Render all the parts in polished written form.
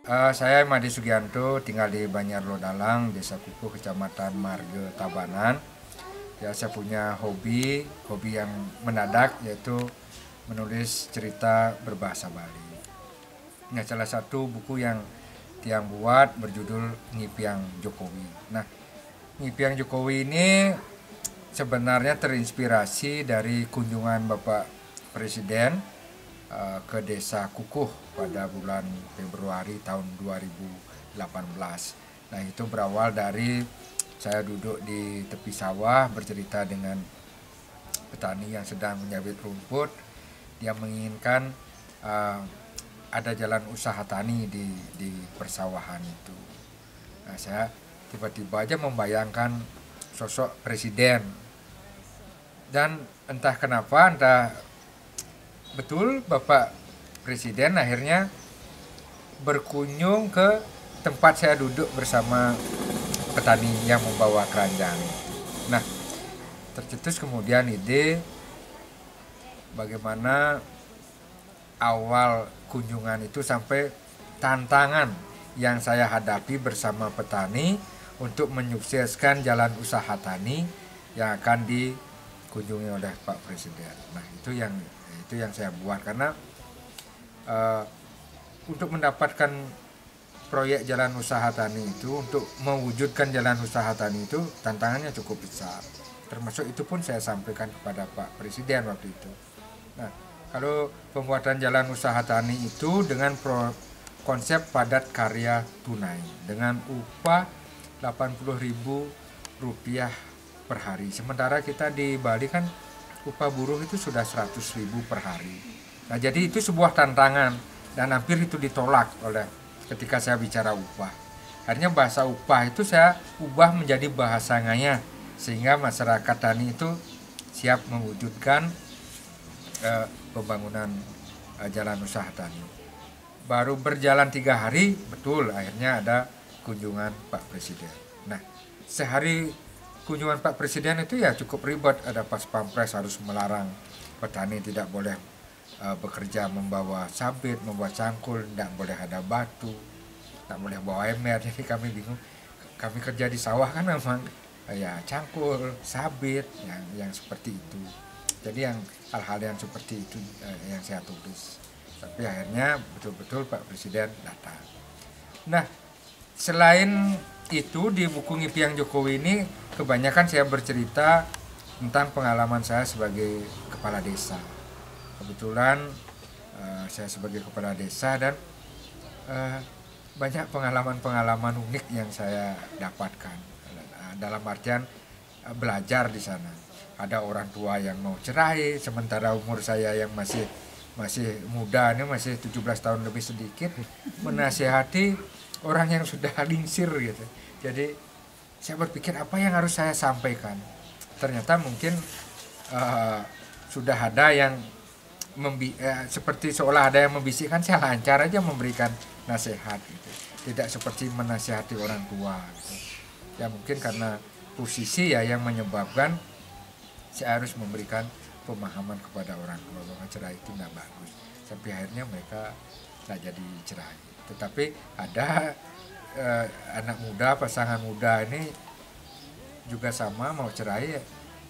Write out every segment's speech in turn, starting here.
Saya Madi Sugianto, tinggal di Banyarlo Dalang, Desa Kukuh, Kecamatan Marga, Tabanan. Ya, saya punya hobi yang mendadak, yaitu menulis cerita berbahasa Bali. Nah, salah satu buku yang Tiang buat berjudul Ngipiang Jokowi. Nah, Ngipiang Jokowi ini sebenarnya terinspirasi dari kunjungan Bapak Presiden ke Desa Kukuh pada bulan Februari tahun 2018. Nah, itu berawal dari saya duduk di tepi sawah bercerita dengan petani yang sedang menyabit rumput. Dia menginginkan ada jalan usaha tani di persawahan itu. Nah, saya tiba-tiba aja membayangkan sosok presiden, dan entah kenapa, entah betul Bapak Presiden akhirnya berkunjung ke tempat saya duduk bersama petani yang membawa keranjang. Nah, tercetus kemudian ide bagaimana awal kunjungan itu sampai tantangan yang saya hadapi bersama petani untuk menyukseskan jalan usaha tani yang akan dikunjungi oleh Pak Presiden. Nah, itu yang saya buat karena untuk mendapatkan proyek jalan usaha tani itu, untuk mewujudkan jalan usaha tani itu tantangannya cukup besar. Termasuk itu pun saya sampaikan kepada Pak Presiden waktu itu. Nah, kalau pembuatan jalan usaha tani itu dengan konsep padat karya tunai dengan upah Rp80.000 per hari. Sementara kita di Bali kan upah buruh itu sudah 100.000 per hari. Nah, jadi itu sebuah tantangan dan hampir itu ditolak oleh ketika saya bicara upah. Akhirnya bahasa upah itu saya ubah menjadi bahasa ngaya sehingga masyarakat tani itu siap mewujudkan pembangunan jalan usaha tani. Baru berjalan 3 hari, betul akhirnya ada kunjungan Pak Presiden. Nah, sehari kunjungan Pak Presiden itu ya cukup ribet. Ada pas pampres harus melarang petani tidak boleh bekerja membawa sabit, membawa cangkul, tidak boleh ada batu, tidak boleh bawa ember. Jadi kami bingung. Kami kerja di sawah kan memang ya cangkul, sabit, yang seperti itu. Jadi yang hal-hal yang seperti itu yang saya tulis. Tapi akhirnya betul-betul Pak Presiden datang. Nah, selain itu di buku Ngipiang Jokowi ini kebanyakan saya bercerita tentang pengalaman saya sebagai kepala desa. Kebetulan saya sebagai kepala desa dan banyak pengalaman-pengalaman unik yang saya dapatkan. Dalam artian belajar di sana. Ada orang tua yang mau cerai, sementara umur saya yang masih muda, ini masih 17 tahun lebih sedikit, menasihati orang yang sudah lingsir gitu. Jadi saya berpikir apa yang harus saya sampaikan. Ternyata mungkin sudah ada yang seperti seolah ada yang membisikkan, saya lancar aja memberikan nasihat gitu. Tidak seperti menasihati orang tua gitu. Ya mungkin karena posisi ya yang menyebabkan saya harus memberikan pemahaman kepada orang tua bahwa cerai itu tidak bagus. Sampai akhirnya mereka tidak jadi cerai. Tetapi ada anak muda, pasangan muda ini juga sama mau cerai,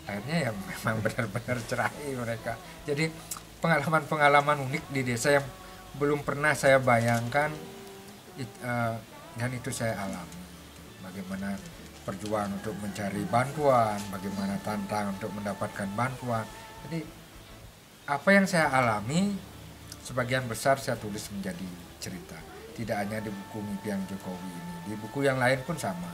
akhirnya ya memang benar-benar cerai mereka. Jadi pengalaman-pengalaman unik di desa yang belum pernah saya bayangkan dan itu saya alami. Bagaimana perjuangan untuk mencari bantuan, bagaimana tantangan untuk mendapatkan bantuan. Jadi apa yang saya alami sebagian besar saya tulis menjadi cerita. Tidak hanya di buku Ngipiang Jokowi ini, di buku yang lain pun sama.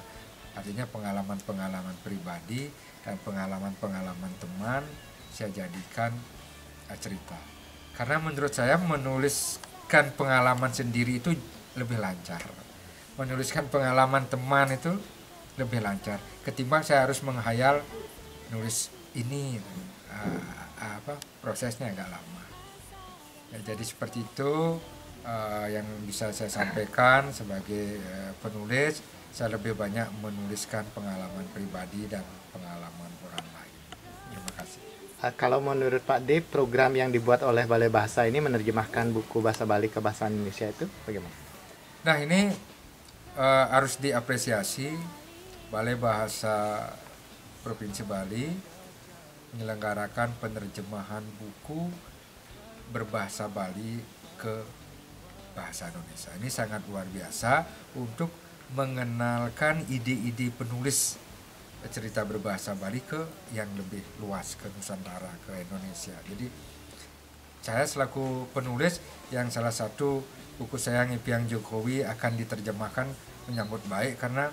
Artinya pengalaman-pengalaman pribadi dan pengalaman-pengalaman teman saya jadikan cerita. Karena menurut saya menuliskan pengalaman sendiri itu lebih lancar. Menuliskan pengalaman teman itu lebih lancar ketimbang saya harus menghayal nulis ini, prosesnya agak lama. Ya, jadi seperti itu yang bisa saya sampaikan sebagai penulis. Saya lebih banyak menuliskan pengalaman pribadi dan pengalaman orang lain. Terima kasih. Kalau menurut Pak D, program yang dibuat oleh Balai Bahasa ini menerjemahkan buku bahasa Bali ke bahasa Indonesia itu bagaimana? Nah ini harus diapresiasi Balai Bahasa Provinsi Bali menyelenggarakan penerjemahan buku berbahasa Bali ke bahasa Indonesia. Ini sangat luar biasa untuk mengenalkan ide-ide penulis cerita berbahasa Bali ke yang lebih luas, ke Nusantara, ke Indonesia. Jadi saya selaku penulis yang salah satu buku saya Ngipiang Jokowi akan diterjemahkan menyambut baik karena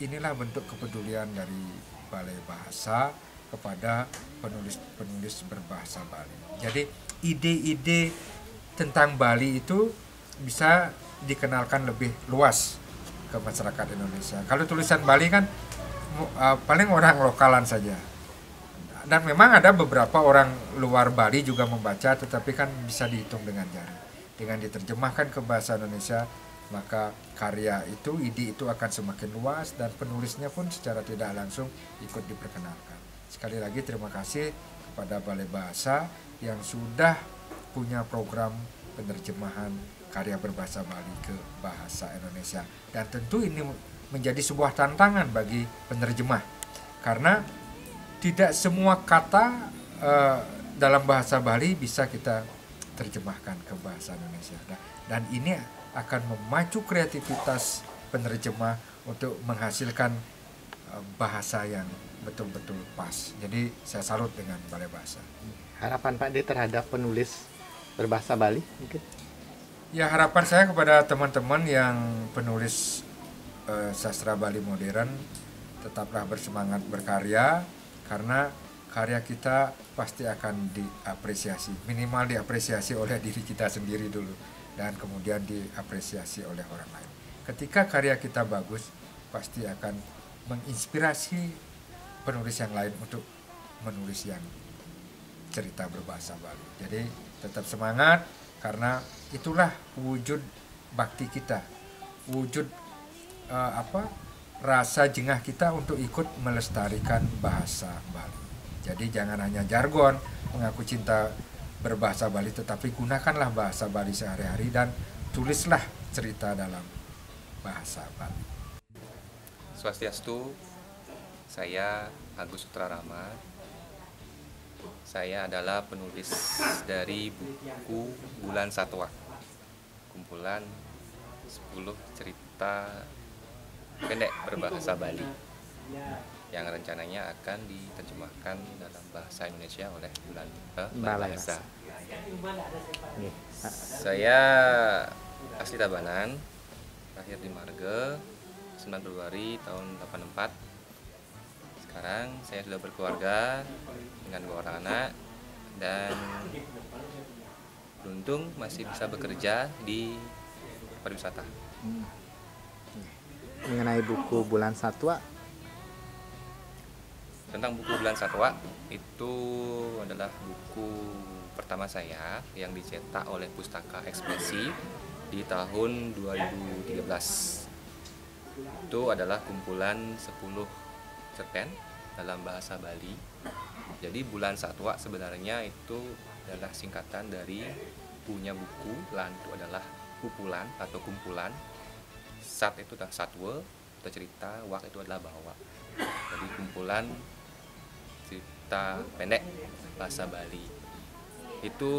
inilah bentuk kepedulian dari Balai Bahasa kepada penulis-penulis berbahasa Bali. Jadi ide-ide tentang Bali itu bisa dikenalkan lebih luas ke masyarakat Indonesia. Kalau tulisan Bali kan paling orang lokalan saja. Dan memang ada beberapa orang luar Bali juga membaca, tetapi kan bisa dihitung dengan jari. Dengan diterjemahkan ke bahasa Indonesia, maka karya itu, ide itu akan semakin luas dan penulisnya pun secara tidak langsung ikut diperkenalkan. Sekali lagi terima kasih kepada Balai Bahasa yang sudah punya program penerjemahan karya berbahasa Bali ke bahasa Indonesia. Dan tentu ini menjadi sebuah tantangan bagi penerjemah karena tidak semua kata dalam bahasa Bali bisa kita terjemahkan ke bahasa Indonesia. Dan ini akan memacu kreativitas penerjemah untuk menghasilkan bahasa yang betul-betul pas. Jadi saya salut dengan Balai Bahasa. Harapan Pak D terhadap penulis berbahasa Bali mungkin? Ya, harapan saya kepada teman-teman yang penulis sastra Bali modern, tetaplah bersemangat berkarya karena karya kita pasti akan diapresiasi, minimal diapresiasi oleh diri kita sendiri dulu dan kemudian diapresiasi oleh orang lain. Ketika karya kita bagus, pasti akan menginspirasi penulis yang lain untuk menulis yang cerita berbahasa Bali. Jadi tetap semangat karena itulah wujud bakti kita, wujud rasa jengah kita untuk ikut melestarikan bahasa Bali. Jadi jangan hanya jargon mengaku cinta berbahasa Bali, tetapi gunakanlah bahasa Bali sehari-hari dan tulislah cerita dalam bahasa Bali. Swastiastu, saya Agus Sutrarama. Saya adalah penulis dari buku Bulan Satwa, kumpulan 10 cerita pendek berbahasa Bali yang rencananya akan diterjemahkan dalam bahasa Indonesia oleh Balai Bahasa. Saya asli Tabanan, lahir di Marge 9 Februari tahun 84. Sekarang saya sudah berkeluarga dengan 2 orang anak dan beruntung masih bisa bekerja di pariwisata. Mengenai buku Bulan Satwa, tentang buku Bulan Satwa, itu adalah buku pertama saya yang dicetak oleh Pustaka Ekspresi di tahun 2013. Itu adalah kumpulan 10 cerpen dalam bahasa Bali. Jadi Bulan Satwa sebenarnya itu adalah singkatan dari punya buku, lan itu adalah kumpulan atau kumpulan, sat itu adalah satwa atau cerita, wak itu adalah bawa. Jadi kumpulan cerita pendek bahasa Bali. Itu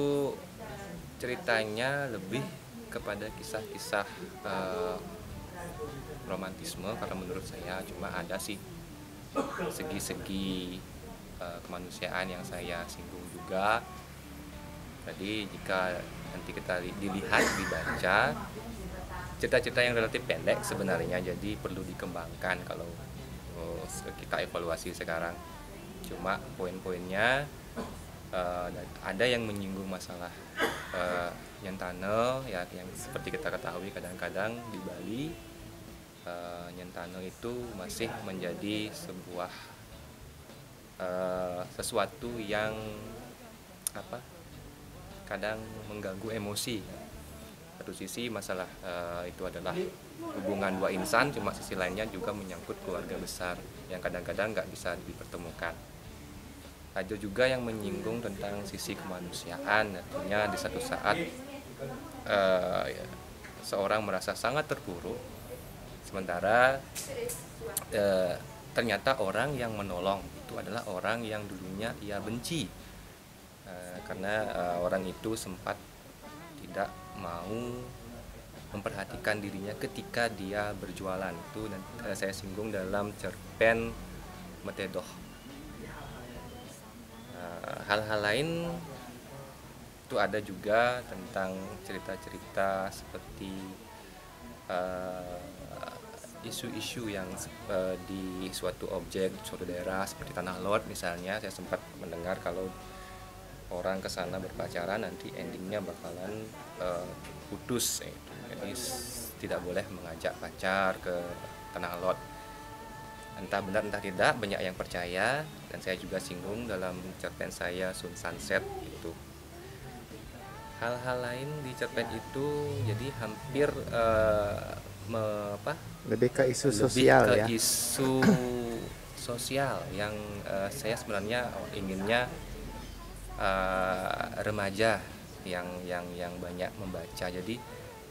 ceritanya lebih kepada kisah-kisah romantisme karena menurut saya, cuma ada sih segi-segi kemanusiaan yang saya singgung juga. Jadi jika nanti kita dilihat, dibaca, cerita-cerita yang relatif pendek sebenarnya, jadi perlu dikembangkan kalau kita evaluasi sekarang. Cuma poin-poinnya ada yang menyinggung masalah nyentane ya, yang seperti kita ketahui kadang-kadang di Bali nyentane itu masih menjadi sebuah sesuatu yang kadang mengganggu emosi. Satu sisi masalah itu adalah hubungan 2 insan, cuma sisi lainnya juga menyangkut keluarga besar yang kadang-kadang nggak bisa dipertemukan. Ada juga yang menyinggung tentang sisi kemanusiaan, artinya di satu saat seorang merasa sangat terpuruk, sementara ternyata orang yang menolong itu adalah orang yang dulunya ia benci, karena orang itu sempat tidak mau memperhatikan dirinya ketika dia berjualan. Itu saya singgung dalam cerpen Metedoh. Hal-hal lain itu ada juga tentang cerita-cerita seperti isu-isu yang di suatu objek, suatu daerah seperti Tanah Lot misalnya. Saya sempat mendengar kalau orang ke sana berpacaran nanti endingnya bakalan putus, jadi tidak boleh mengajak pacar ke Tanah Lot. Entah benar entah tidak, banyak yang percaya, dan saya juga singgung dalam cerpen saya Sun Sunset itu. Hal-hal lain di cerpen itu jadi hampir Lebih ke isu lebih sosial ke ya. isu sosial yang saya sebenarnya inginnya remaja yang banyak membaca. Jadi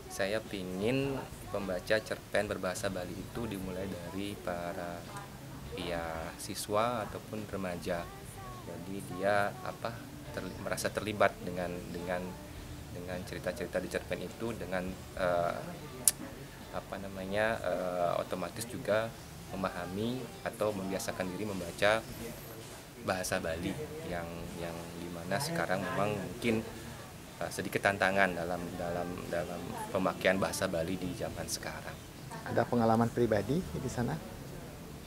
saya pingin pembaca cerpen berbahasa Bali itu dimulai dari para siswa ataupun remaja. Jadi dia merasa terlibat dengan cerita-cerita di cerpen itu, dengan otomatis juga memahami atau membiasakan diri membaca bahasa Bali yang dimana sekarang memang mungkin sedikit tantangan dalam pemakaian bahasa Bali di zaman sekarang. Ada pengalaman pribadi di sana?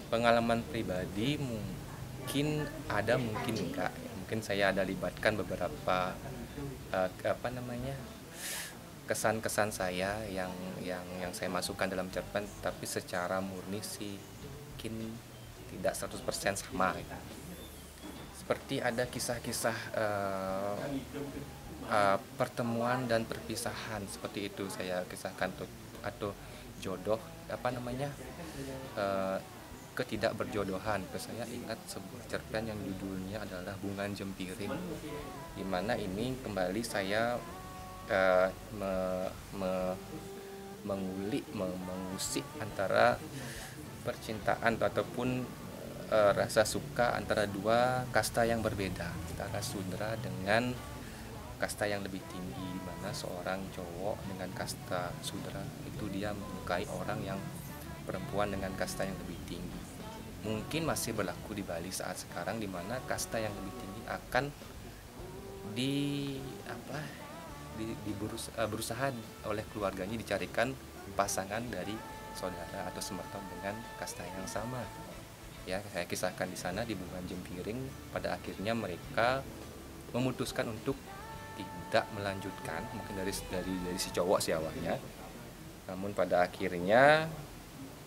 Pengalaman pribadi mungkin ada, mungkin enggak. Mungkin saya ada libatkan beberapa kesan-kesan saya yang saya masukkan dalam cerpen, tapi secara murni sih mungkin tidak 100% sama gitu. Seperti ada kisah-kisah pertemuan dan perpisahan seperti itu saya kisahkan, atau jodoh ketidakberjodohan. Saya ingat sebuah cerpen yang judulnya adalah Bunga Jempiring, di mana ini kembali saya mengusik antara percintaan ataupun rasa suka antara dua kasta yang berbeda, antara Sudra dengan kasta yang lebih tinggi, di mana seorang cowok dengan kasta Sudra itu dia menyukai orang yang perempuan dengan kasta yang lebih tinggi. Mungkin masih berlaku di Bali saat sekarang, di mana kasta yang lebih tinggi akan berusaha oleh keluarganya dicarikan pasangan dari saudara atau semerta dengan kasta yang sama. Ya, saya kisahkan di sana di Bunga Jempiring. Pada akhirnya mereka memutuskan untuk tidak melanjutkan, mungkin dari si cowok si awalnya. Namun pada akhirnya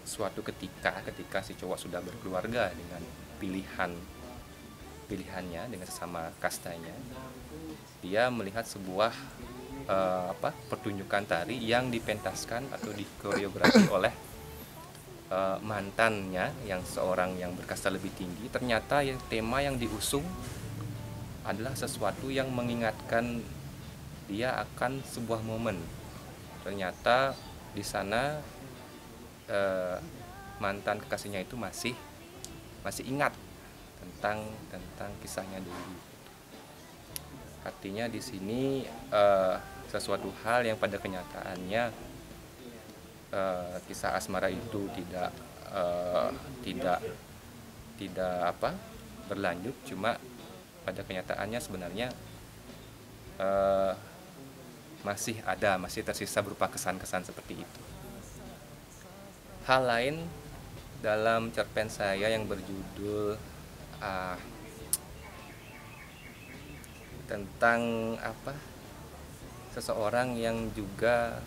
suatu ketika si cowok sudah berkeluarga dengan pilihannya dengan sesama kastanya, dia melihat sebuah pertunjukan tari yang dipentaskan atau dikoreografi oleh mantannya yang seorang yang berkasta lebih tinggi. Ternyata tema yang diusung adalah sesuatu yang mengingatkan dia akan sebuah momen. Ternyata di sana mantan kekasihnya itu masih ingat tentang kisahnya dulu. Artinya di sini sesuatu hal yang pada kenyataannya kisah asmara itu tidak berlanjut, cuma pada kenyataannya sebenarnya masih tersisa berupa kesan-kesan seperti itu. Hal lain dalam cerpen saya yang berjudul tentang seseorang yang juga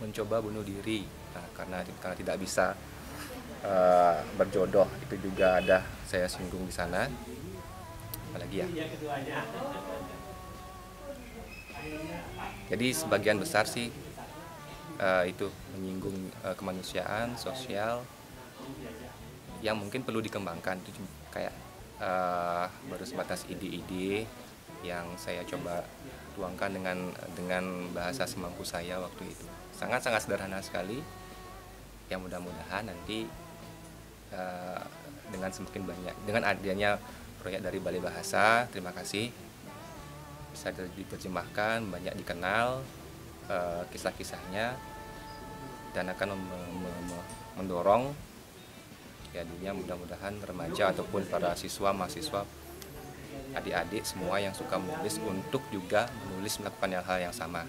mencoba bunuh diri karena tidak bisa berjodoh, itu juga ada saya singgung di sana. Apalagi ya, jadi sebagian besar sih itu menyinggung kemanusiaan, sosial yang mungkin perlu dikembangkan. Itu kayak baru sebatas ide-ide yang saya coba tuangkan dengan bahasa semampu saya waktu itu. Sangat-sangat sederhana sekali. Yang mudah-mudahan nanti dengan semakin banyak, dengan adanya proyek dari Balai Bahasa, terima kasih, bisa diterjemahkan, banyak dikenal kisah-kisahnya, dan akan mendorong ya dunia, mudah-mudahan remaja ataupun para siswa, mahasiswa, adik-adik semua yang suka menulis untuk juga menulis, melakukan hal yang sama.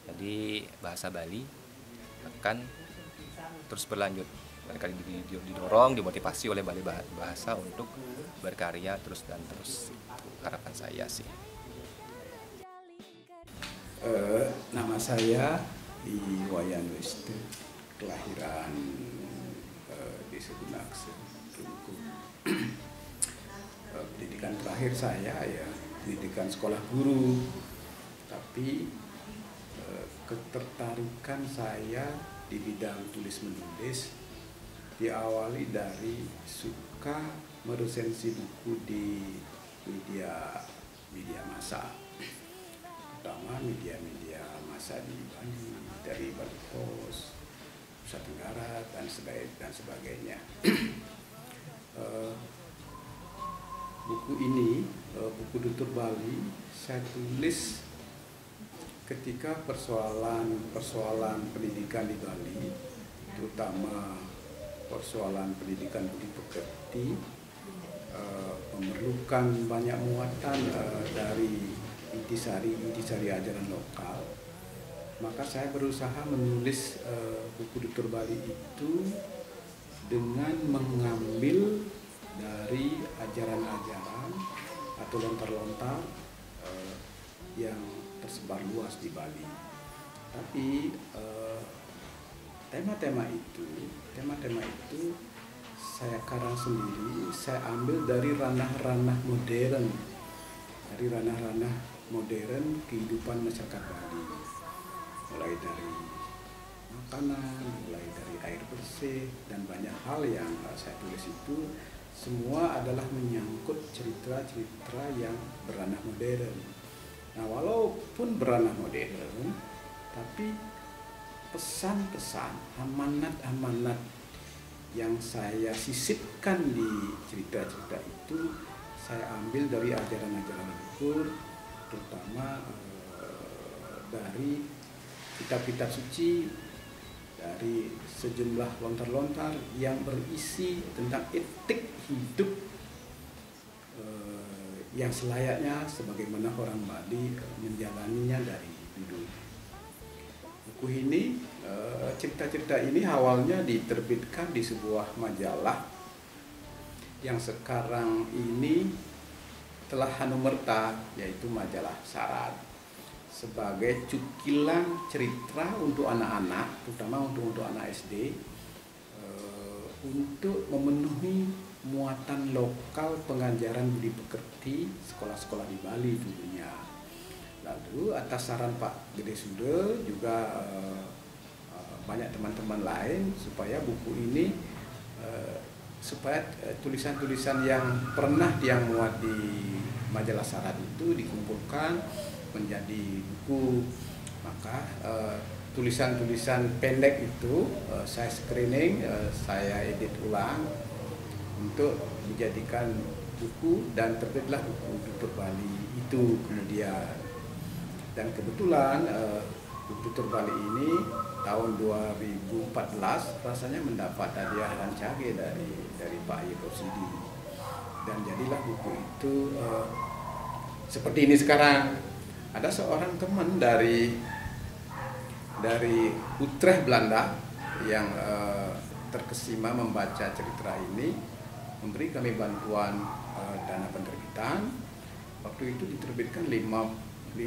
Jadi bahasa Bali akan terus berlanjut. Mereka didorong, dimotivasi oleh Balai Bahasa untuk berkarya terus dan terus. Itu harapan saya sih. Nama saya Iwayan Wistu, kelahiran di Segunakse, Rungku. Pendidikan terakhir saya ya pendidikan sekolah guru, tapi ketertarikan saya di bidang tulis menulis diawali dari suka meresensi buku di media massa, terutama media massa di Bali, dari Bali Post, Nusa Tenggara dan sebagainya. Buku ini, buku Tutur Bali, saya tulis ketika persoalan pendidikan di Bali, terutama persoalan pendidikan budi pekerti, memerlukan banyak muatan dari intisari ajaran lokal. Maka saya berusaha menulis buku Tutur Bali itu dengan mengambil dari ajaran-ajaran atau lontar-lontar yang tersebar luas di Bali. Tapi tema-tema itu saya karang sendiri, saya ambil dari ranah-ranah modern kehidupan masyarakat Bali, mulai dari makanan, mulai dari air bersih, dan banyak hal yang saya tulis itu semua adalah menyangkut cerita-cerita yang beranah modern. Nah, walaupun beranah modern, tapi pesan-pesan, amanat-amanat yang saya sisipkan di cerita-cerita itu saya ambil dari ajaran-ajaran leluhur, terutama dari kitab-kitab suci, dari sejumlah lontar-lontar yang berisi tentang etik hidup yang selayaknya sebagaimana orang Bali menjalaninya dari dulu. Buku ini, cerita-cerita ini awalnya diterbitkan di sebuah majalah yang sekarang ini telah hanumerta, yaitu majalah Sarat, sebagai cukilan cerita untuk anak-anak, terutama untuk anak SD, untuk memenuhi muatan lokal pengajaran budi pekerti sekolah-sekolah di Bali tentunya. Lalu atas saran Pak Gede Sude juga banyak teman-teman lain supaya buku ini supaya tulisan-tulisan yang pernah dia muat di majalah Sarat itu dikumpulkan menjadi buku. Maka tulisan-tulisan pendek itu saya screening, saya edit ulang untuk dijadikan buku, dan terbitlah buku Tutur Bali itu kemudian. Dan kebetulan buku Tutur Bali ini tahun 2014 rasanya mendapat hadiah Rancage dari Pak Yeko Sidi, dan jadilah buku itu seperti ini sekarang. Ada seorang teman dari Utrecht, Belanda, yang terkesima membaca cerita ini, memberi kami bantuan dana penerbitan. Waktu itu diterbitkan 5.000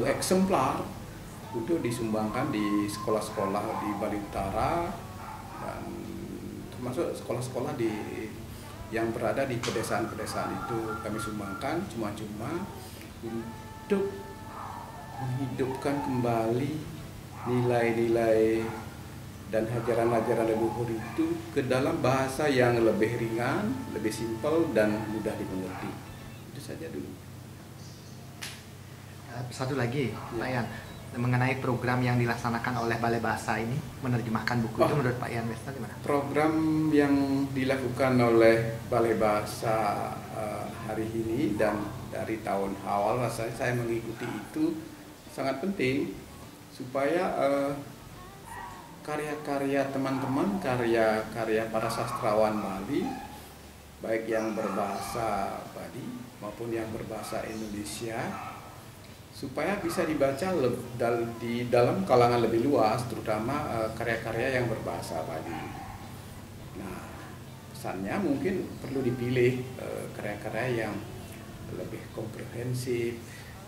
eksemplar untuk disumbangkan di sekolah-sekolah di Bali Utara, dan termasuk sekolah-sekolah yang berada di pedesaan-pedesaan itu kami sumbangkan cuma-cuma untuk menghidupkan kembali nilai-nilai dan ajaran-ajaran leluhur itu ke dalam bahasa yang lebih ringan, lebih simpel dan mudah dimengerti. Itu saja dulu. Satu lagi, Ya. Pak Yan, mengenai program yang dilaksanakan oleh Balai Bahasa ini, menerjemahkan buku itu menurut Pak Yan Westa gimana? Program yang dilakukan oleh Balai Bahasa hari ini dan dari tahun awal rasanya saya mengikuti itu sangat penting supaya karya-karya teman-teman, karya-karya para sastrawan Bali, baik yang berbahasa Bali maupun yang berbahasa Indonesia, supaya bisa dibaca di dalam kalangan lebih luas, terutama karya-karya yang berbahasa Bali. Nah, pesannya mungkin perlu dipilih karya-karya yang lebih komprehensif,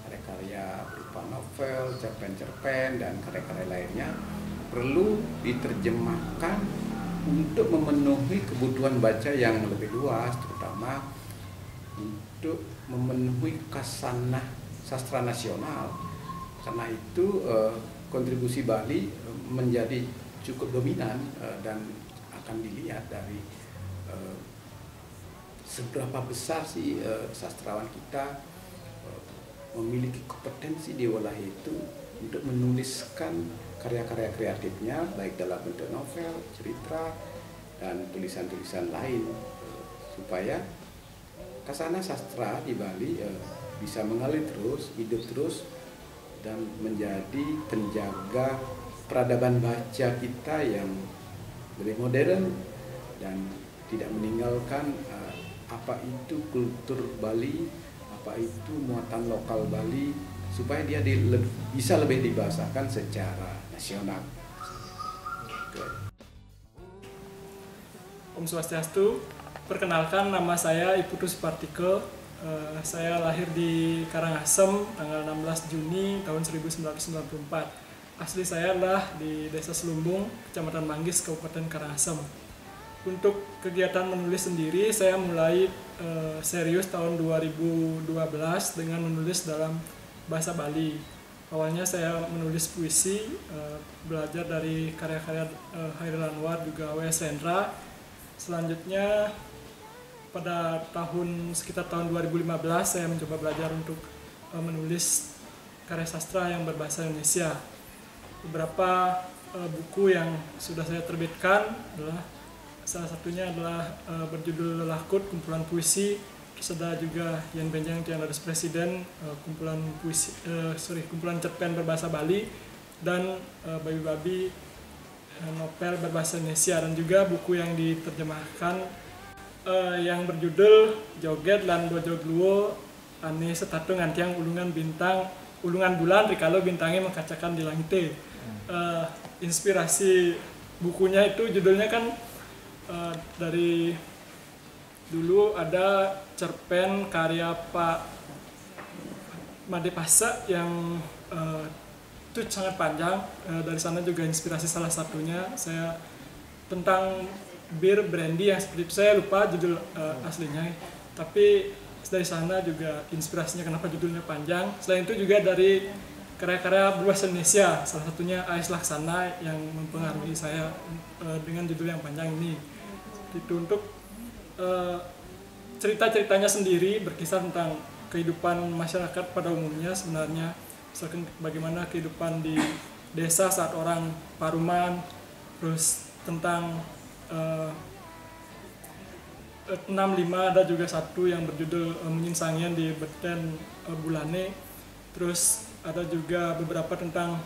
karya-karya berupa novel, cerpen-cerpen, dan karya-karya lainnya perlu diterjemahkan untuk memenuhi kebutuhan baca yang lebih luas, terutama untuk memenuhi khasanah sastra nasional. Karena itu kontribusi Bali menjadi cukup dominan dan akan dilihat dari seberapa besar sih sastrawan kita memiliki kompetensi di wilayah itu untuk menuliskan karya-karya kreatifnya baik dalam bentuk novel, cerita, dan tulisan-tulisan lain supaya khasanah sastra di Bali bisa mengalir terus, hidup terus, dan menjadi penjaga peradaban baca kita yang lebih modern dan tidak meninggalkan apa itu kultur Bali, apa itu muatan lokal Bali, supaya dia bisa lebih dibahasakan secara nasional. Om Swastiastu, perkenalkan nama saya Iputus Supartike. Saya lahir di Karangasem tanggal 16 Juni tahun 1994. Asli saya adalah di Desa Selumbung, Kecamatan Manggis, Kabupaten Karangasem. Untuk kegiatan menulis sendiri, saya mulai serius tahun 2012 dengan menulis dalam bahasa Bali. Awalnya saya menulis puisi, belajar dari karya-karya Hairil Anwar juga W.S. Hendra. Selanjutnya pada sekitar tahun 2015 saya mencoba belajar untuk menulis karya sastra yang berbahasa Indonesia. Beberapa buku yang sudah saya terbitkan adalah salah satunya adalah berjudul Lelakut, kumpulan puisi. Terus ada juga Yan Benjang Tiang Dados Presiden, kumpulan kumpulan cerpen berbahasa Bali, dan Babi-Babi, novel berbahasa Indonesia, dan juga buku yang diterjemahkan yang berjudul Joget Lan Bojo Gluwo Ane Setatu Ngantiang Ulungan Bintang Ulungan Bulan Rikalo Bintangnya Mengkacakan di Langite. Inspirasi bukunya itu judulnya kan dari dulu ada cerpen karya Pak Madepasa yang itu sangat panjang. Dari sana juga inspirasi salah satunya saya tentang bir brandy yang seperti itu, saya lupa judul aslinya, tapi dari sana juga inspirasinya kenapa judulnya panjang. Selain itu juga dari karya-karya berbahasa Indonesia, salah satunya A.S. Laksana yang mempengaruhi saya dengan judul yang panjang ini. Itu untuk cerita-ceritanya sendiri berkisah tentang kehidupan masyarakat pada umumnya sebenarnya, misalkan bagaimana kehidupan di desa saat orang paruman, terus tentang 65 ada juga satu yang berjudul Menyingsangian di Beten Bulane, terus ada juga beberapa tentang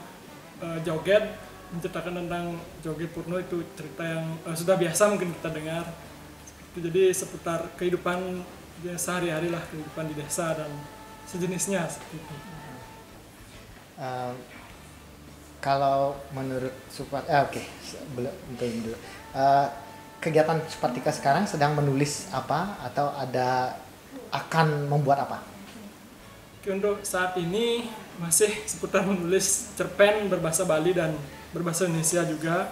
joget, menceritakan tentang joget Purno, itu cerita yang sudah biasa mungkin kita dengar. Jadi seputar kehidupan sehari-hari lah, kehidupan di desa dan sejenisnya seperti itu. Kalau menurut kegiatan Supartike sekarang sedang menulis apa atau akan membuat apa? Untuk saat ini masih seputar menulis cerpen berbahasa Bali dan berbahasa Indonesia juga.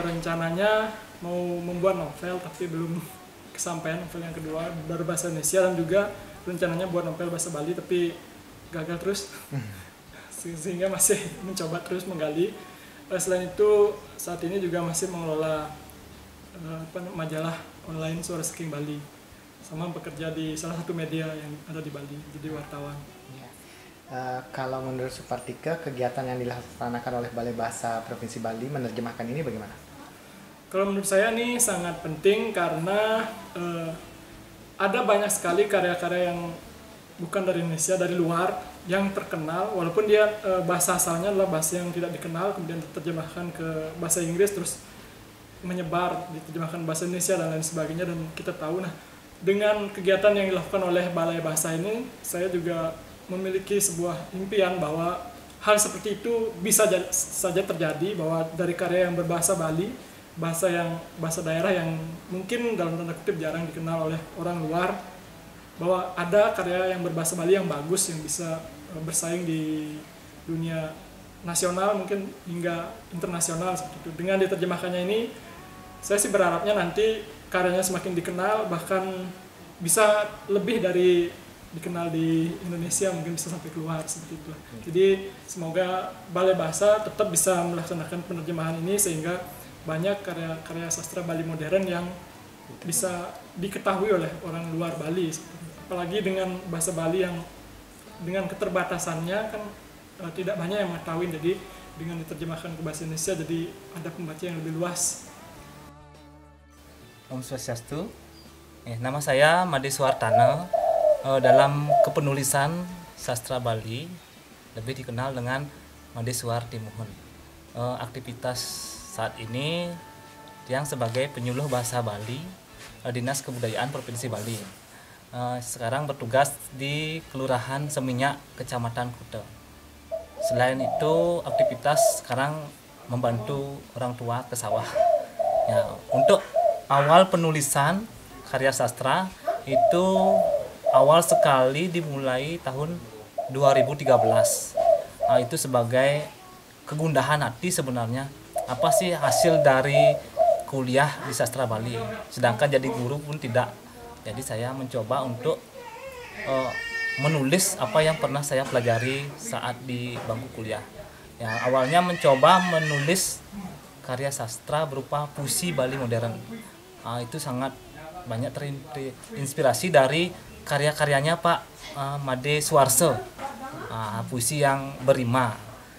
Rencananya mau membuat novel tapi belum kesampaian, novel yang kedua berbahasa Indonesia, dan juga rencananya buat novel bahasa Bali tapi gagal terus. Sehingga masih mencoba terus menggali. Selain itu saat ini juga masih mengelola majalah online Suara Saking Bali, sama bekerja di salah satu media yang ada di Bali, jadi wartawan. Kalau menurut Supartika, kegiatan yang dilaksanakan oleh Balai Bahasa Provinsi Bali menerjemahkan ini bagaimana? Kalau menurut saya ini sangat penting karena ada banyak sekali karya-karya yang bukan dari Indonesia, dari luar, yang terkenal, walaupun dia bahasa asalnya adalah bahasa yang tidak dikenal, kemudian diterjemahkan ke bahasa Inggris, terus menyebar, diterjemahkan bahasa Indonesia dan lain sebagainya, dan kita tahu. Nah, dengan kegiatan yang dilakukan oleh Balai Bahasa ini, saya juga memiliki sebuah impian bahwa hal seperti itu bisa saja terjadi, bahwa dari karya yang berbahasa Bali, bahasa daerah yang mungkin dalam tanda kutip jarang dikenal oleh orang luar, bahwa ada karya yang berbahasa Bali yang bagus, yang bisa bersaing di dunia nasional mungkin hingga internasional seperti itu. Dengan diterjemahkannya ini, saya sih berharapnya nanti karyanya semakin dikenal, bahkan bisa lebih dari dikenal di Indonesia, mungkin bisa sampai keluar seperti itu. Jadi semoga Balai Bahasa tetap bisa melaksanakan penerjemahan ini sehingga banyak karya-karya sastra Bali modern yang bisa diketahui oleh orang luar Bali. Apalagi dengan bahasa Bali yang dengan keterbatasannya kan tidak banyak yang mengetahui, jadi dengan diterjemahkan ke bahasa Indonesia jadi ada pembaca yang lebih luas. Om Swastiastu. Nama saya Made Suwartana. Dalam kepenulisan sastra Bali lebih dikenal dengan Made Suwar Timuhun. Aktivitas saat ini yang sebagai penyuluh bahasa Bali Dinas Kebudayaan Provinsi Bali. Sekarang bertugas di Kelurahan Seminyak, Kecamatan Kuta. Selain itu, aktivitas sekarang membantu orang tua ke sawah. Ya, untuk awal penulisan karya sastra itu awal sekali dimulai tahun 2013. Itu sebagai kegundahan hati sebenarnya. Apa sih hasil dari kuliah di sastra Bali? Sedangkan jadi guru pun tidak. Jadi saya mencoba untuk menulis apa yang pernah saya pelajari saat di bangku kuliah. Ya, awalnya mencoba menulis karya sastra berupa puisi Bali modern. Itu sangat banyak terinspirasi dari karya-karyanya Pak Made Suwarso, puisi yang berima.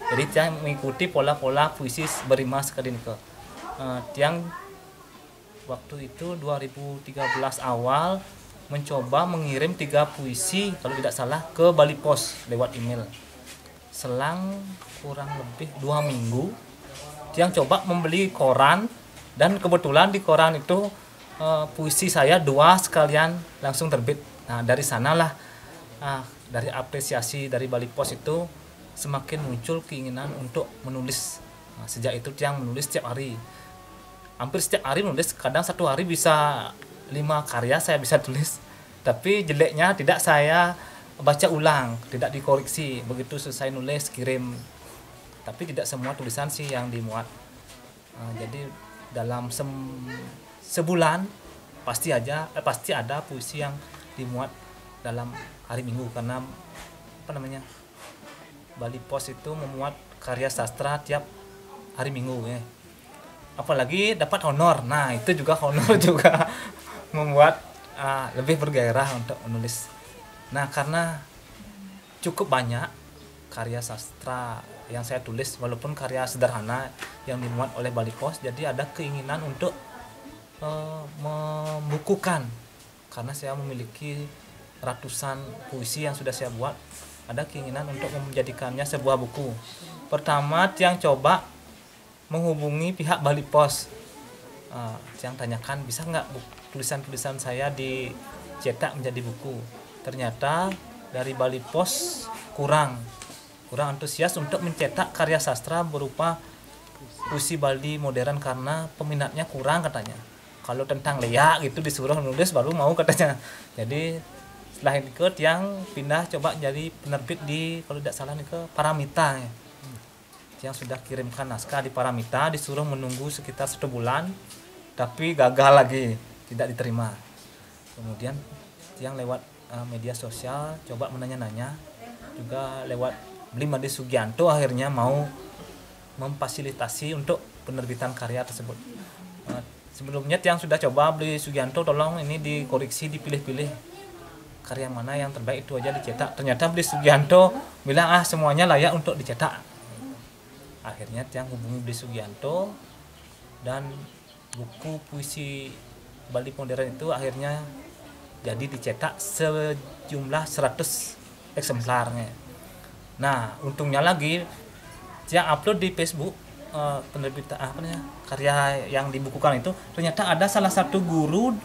Jadi saya mengikuti pola-pola puisi berima sekedenika. Yang waktu itu 2013 awal mencoba mengirim 3 puisi kalau tidak salah ke Bali Pos lewat email. Selang kurang lebih 2 minggu, yang coba membeli koran, dan kebetulan di koran itu puisi saya 2 sekalian langsung terbit. Nah, dari sanalah dari apresiasi dari Bali Pos itu semakin muncul keinginan untuk menulis. Sejak itu yang menulis setiap hari, hampir setiap hari menulis. Kadang satu hari bisa 5 karya saya bisa tulis, tapi jeleknya tidak saya baca ulang, tidak dikoreksi. Begitu selesai nulis kirim, tapi tidak semua tulisan sih yang dimuat. Jadi dalam sebulan pasti ada puisi yang dimuat dalam hari Minggu, karena Bali Pos itu memuat karya sastra tiap hari Minggu ya. Apalagi dapat honor, nah itu juga honor juga membuat lebih bergairah untuk menulis. Nah, karena cukup banyak karya sastra yang saya tulis, walaupun karya sederhana yang dimuat oleh Bali Pos, jadi ada keinginan untuk membukukan. Karena saya memiliki ratusan puisi yang sudah saya buat, ada keinginan untuk menjadikannya sebuah buku. Pertama, yang coba menghubungi pihak Bali Pos, yang tanyakan bisa nggak tulisan-tulisan saya dicetak menjadi buku. Ternyata dari Bali Pos kurang antusias untuk mencetak karya sastra berupa puisi Bali modern karena peminatnya kurang katanya. Kalau tentang leak gitu disuruh nulis baru mau katanya. Jadi setelah itu yang pindah coba jadi penerbit di, kalau tidak salah nih, ke Paramita ya. Yang sudah kirimkan naskah di Paramita, disuruh menunggu sekitar 1 bulan, tapi gagal lagi, tidak diterima. Kemudian yang lewat media sosial coba menanya-nanya, juga lewat Bli Made Sugianto akhirnya mau memfasilitasi untuk penerbitan karya tersebut. Sebelumnya yang sudah coba beli Sugianto, tolong ini dikoreksi, dipilih-pilih karya mana yang terbaik itu aja dicetak. Ternyata beli Sugianto bilang semuanya layak untuk dicetak. Akhirnya yang hubungi beli Sugianto, dan buku puisi Bali modern itu akhirnya jadi dicetak sejumlah 100 eksemplarnya. Nah, untungnya lagi yang upload di Facebook penerbitan karya yang dibukukan itu, ternyata ada salah satu guru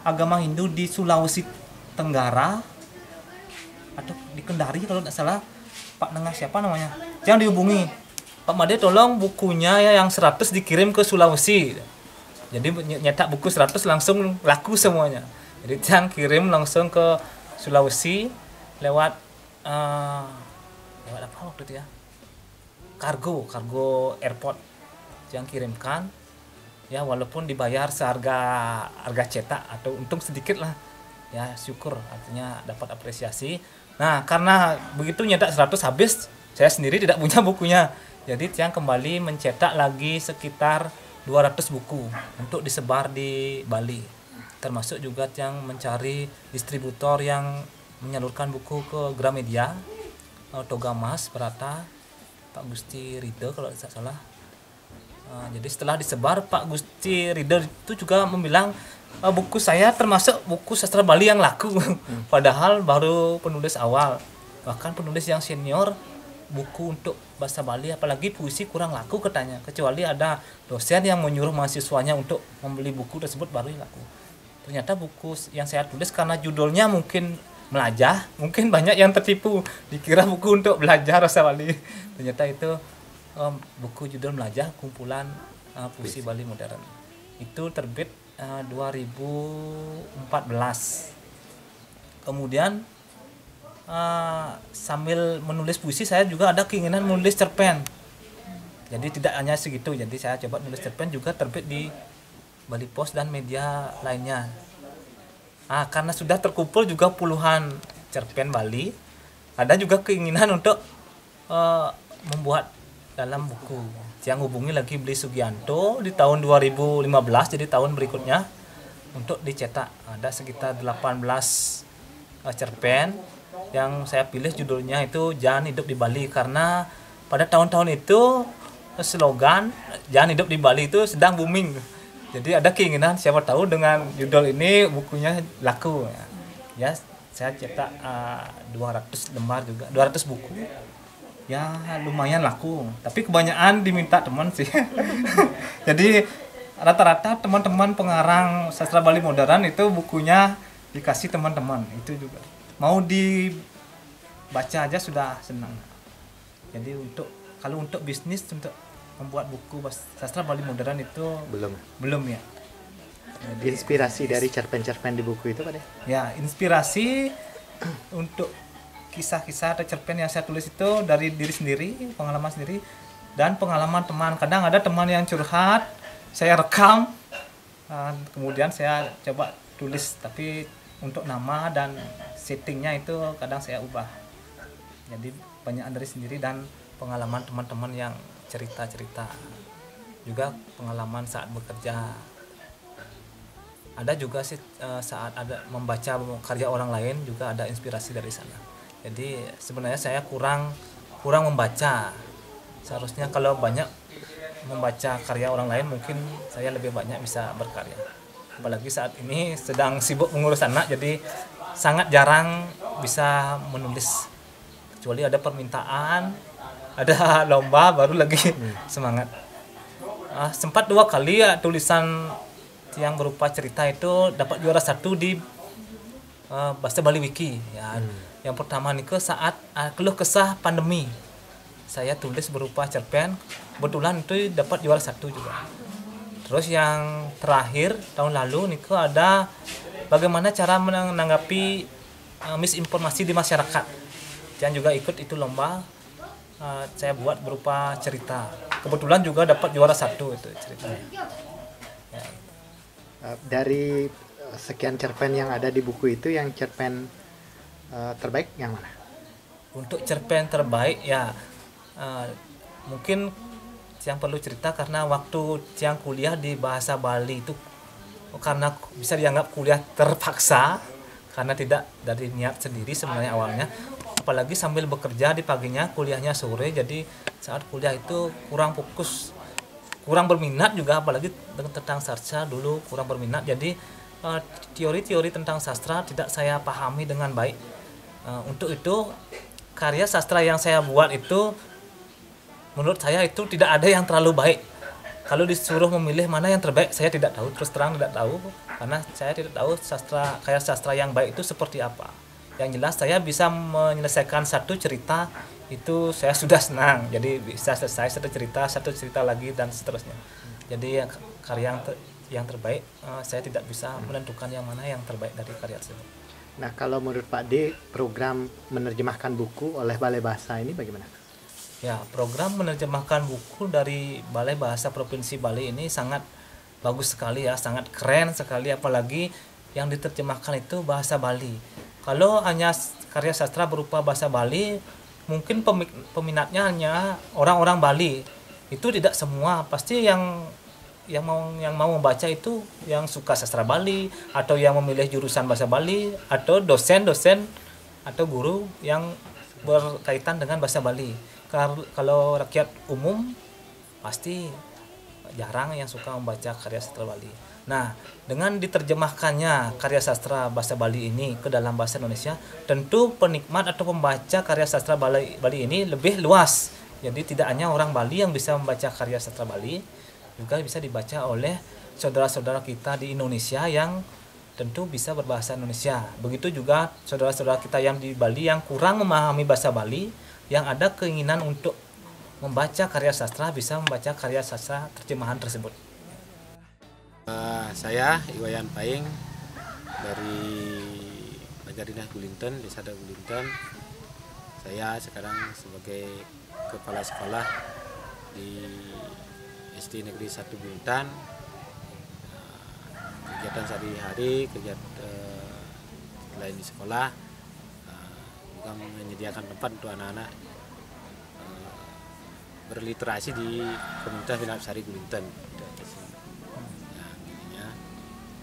agama Hindu di Sulawesi Tenggara atau di Kendari kalau tidak salah, Pak Nengah siapa namanya, yang dihubungi, Pak Made tolong bukunya ya yang 100 dikirim ke Sulawesi. Jadi nyetak buku 100 langsung laku semuanya. Jadi yang kirim langsung ke Sulawesi lewat lewat apa waktu itu ya? Kargo airport yang kirimkan. Ya walaupun dibayar harga cetak atau untung sedikit lah. Ya syukur, artinya dapat apresiasi. Nah, karena begitu nyetak 100 habis, saya sendiri tidak punya bukunya. Jadi yang kembali mencetak lagi sekitar 200 buku untuk disebar di Bali. Termasuk juga yang mencari distributor yang menyalurkan buku ke Gramedia, Toga Mas, Berata, Pak Gusti Ridho kalau tidak salah. Jadi setelah disebar, Pak Gusti Ridho itu juga membilang buku saya termasuk buku sastra Bali yang laku. Padahal baru penulis awal, bahkan penulis yang senior, buku untuk bahasa Bali apalagi puisi kurang laku katanya, kecuali ada dosen yang menyuruh mahasiswanya untuk membeli buku tersebut baru laku. Ternyata buku yang saya tulis karena judulnya mungkin melajah, mungkin banyak yang tertipu dikira buku untuk belajar bahasa Bali. Ternyata itu buku judul Melajah, kumpulan puisi Bali modern. Itu terbit 2014. Kemudian sambil menulis puisi saya juga ada keinginan menulis cerpen. Jadi tidak hanya segitu, jadi saya coba nulis cerpen juga terbit di Bali Post dan media lainnya. Karena sudah terkumpul juga puluhan cerpen Bali, ada juga keinginan untuk membuat dalam buku. Yang hubungi lagi beli Sugianto di tahun 2015, jadi tahun berikutnya untuk dicetak. Ada sekitar 18 cerpen yang saya pilih judulnya itu Jangan Hidup di Bali, karena pada tahun-tahun itu slogan Jangan Hidup di Bali itu sedang booming. Jadi ada keinginan siapa tahu dengan judul ini bukunya laku. Ya, saya cetak 200 lembar juga, 200 buku. Ya lumayan laku, tapi kebanyakan diminta teman sih. Jadi rata-rata teman-teman pengarang sastra Bali modern itu bukunya dikasih teman-teman, itu juga mau dibaca aja sudah senang. Jadi kalau untuk bisnis, untuk membuat buku sastra Bali modern itu belum ya. Jadi, inspirasi dari cerpen-cerpen di buku itu Pak De? Ya, inspirasi untuk kisah-kisah atau cerpen yang saya tulis itu dari diri sendiri, pengalaman sendiri, dan pengalaman teman. Kadang ada teman yang curhat, saya rekam, kemudian saya coba tulis, tapi untuk nama dan settingnya itu kadang saya ubah. Jadi banyak dari sendiri dan pengalaman teman-teman yang cerita-cerita, juga pengalaman saat bekerja. Ada juga sih saat ada membaca karya orang lain juga ada inspirasi dari sana. Jadi sebenarnya saya kurang membaca. Seharusnya kalau banyak membaca karya orang lain mungkin saya lebih banyak bisa berkarya. Apalagi saat ini sedang sibuk mengurus anak, jadi sangat jarang bisa menulis. Kecuali ada permintaan, ada lomba baru lagi semangat. Sempat 2 kali ya tulisan yang berupa cerita itu dapat juara 1 di Bahasa Bali Wiki ya. Yang pertama nih saat keluh kesah pandemi, saya tulis berupa cerpen, kebetulan itu dapat juara 1 juga. Terus yang terakhir tahun lalu nih ada bagaimana cara menanggapi misinformasi di masyarakat, yang juga ikut itu lomba. Saya buat berupa cerita, kebetulan juga dapat juara 1 itu ceritanya ya. Dari sekian cerpen yang ada di buku itu, yang cerpen terbaik yang mana? Untuk cerpen terbaik ya mungkin yang perlu cerita karena waktu yang kuliah di bahasa Bali itu karena bisa dianggap kuliah terpaksa karena tidak dari niat sendiri sebenarnya awalnya, apalagi sambil bekerja di paginya kuliahnya sore, jadi saat kuliah itu kurang fokus, kurang berminat juga, apalagi tentang sastra dulu kurang berminat, jadi teori-teori tentang sastra tidak saya pahami dengan baik. Untuk itu karya sastra yang saya buat itu menurut saya itu tidak ada yang terlalu baik. Kalau disuruh memilih mana yang terbaik, saya tidak tahu, terus terang tidak tahu, karena saya tidak tahu karya sastra yang baik itu seperti apa. Yang jelas saya bisa menyelesaikan satu cerita itu saya sudah senang, jadi bisa selesai satu cerita lagi dan seterusnya. Jadi karya yang terbaik, saya tidak bisa menentukan yang mana yang terbaik dari karya tersebut. Nah, kalau menurut Pak D, program menerjemahkan buku oleh Balai Bahasa ini bagaimana? Ya, program menerjemahkan buku dari Balai Bahasa Provinsi Bali ini sangat bagus sekali ya, sangat keren sekali, apalagi yang diterjemahkan itu bahasa Bali. Kalau hanya karya sastra berupa bahasa Bali, mungkin peminatnya hanya orang-orang Bali. Itu tidak semua, pasti yang mau membaca itu yang suka sastra Bali atau yang memilih jurusan bahasa Bali atau dosen-dosen atau guru yang berkaitan dengan bahasa Bali. Kalau rakyat umum pasti jarang yang suka membaca karya sastra Bali. Nah, dengan diterjemahkannya karya sastra bahasa Bali ini ke dalam bahasa Indonesia, tentu penikmat atau pembaca karya sastra Bali ini lebih luas. Jadi tidak hanya orang Bali yang bisa membaca karya sastra Bali, juga bisa dibaca oleh saudara-saudara kita di Indonesia yang tentu bisa berbahasa Indonesia. Begitu juga saudara-saudara kita yang di Bali yang kurang memahami bahasa Bali, yang ada keinginan untuk membaca karya sastra, bisa membaca karya sastra terjemahan tersebut. Saya Iwayan Paing dari Majarinah Gulinten, Desa Gulinten. Saya sekarang sebagai kepala sekolah di SD Negeri 1 Gulinten. Kegiatan sehari-hari, kegiatan selain di sekolah, juga menyediakan tempat untuk anak-anak berliterasi di komunitas Winapsari Gulinten.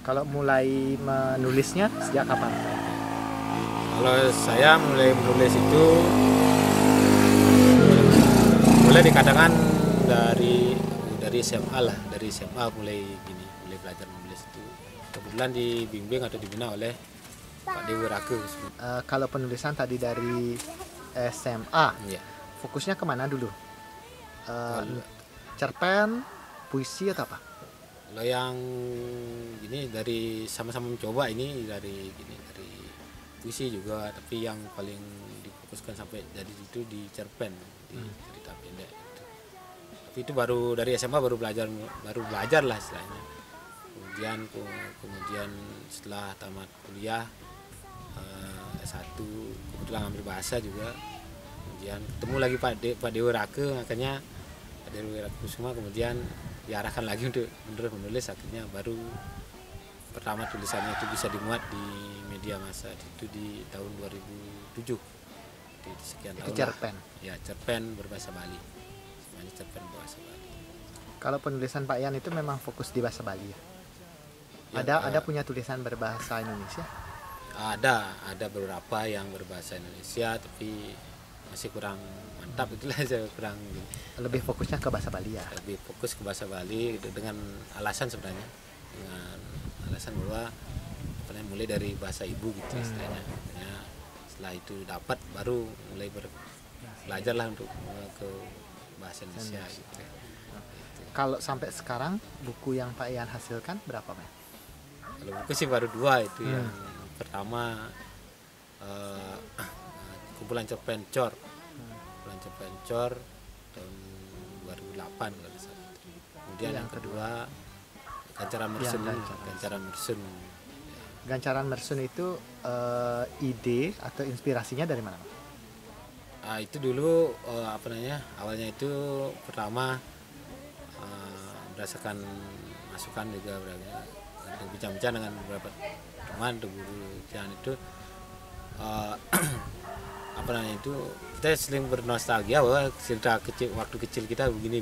Kalau mulai menulisnya sejak kapan? Kalau saya mulai menulis itu mulai dikatakan dari SMA lah, dari SMA mulai belajar menulis itu. Kebetulan dibimbing atau dibina oleh Pak Dewi Rake. Kalau penulisan tadi dari SMA, ya. Fokusnya kemana dulu? Cerpen, puisi atau apa? Kalau yang ini dari sama-sama mencoba ini dari puisi juga, tapi yang paling difokuskan sampai jadi itu di cerpen, di cerita pendek itu. Tapi itu baru dari SMA baru belajar lah istilahnya. Kemudian setelah tamat kuliah S1 kebetulan ambil bahasa juga, kemudian ketemu lagi Pak Dewi Rake, makanya Pak Dewi Rake Kusuma kemudian diarahkan lagi untuk menulis, akhirnya baru pertama tulisannya itu bisa dimuat di media massa itu di tahun 2007, di sekian tahun. Itu cerpen? Ya, cerpen berbahasa Bali, semuanya cerpen berbahasa Bali. Kalau penulisan Pak Yan itu memang fokus di bahasa Bali ya? Ada punya tulisan berbahasa Indonesia? Ada beberapa yang berbahasa Indonesia, tapi masih kurang mantap, itulah saya kurang. Lebih fokusnya ke bahasa Bali ya? Lebih fokus ke bahasa Bali dengan alasan sebenarnya, dengan alasan bahwa mulai dari bahasa ibu gitu istilahnya. Setelah itu dapat baru mulai belajar lah untuk ke bahasa Indonesia gitu. Kalau sampai sekarang buku yang Pak Yan hasilkan berapa Pak? Kalau buku sih baru 2 itu. Yang pertama kumpulan cerpen Cor tahun 2008 kalau tidak salah. Kemudian yang kedua Gancaran Mersun. Gancaran Mersun itu ide atau inspirasinya dari mana? Itu dulu awalnya itu pertama berdasarkan masukan juga bincang-bincang dengan beberapa teman guru itu apa namanya itu, kita sering bernostalgia bahwa cerita kecil waktu kecil kita begini.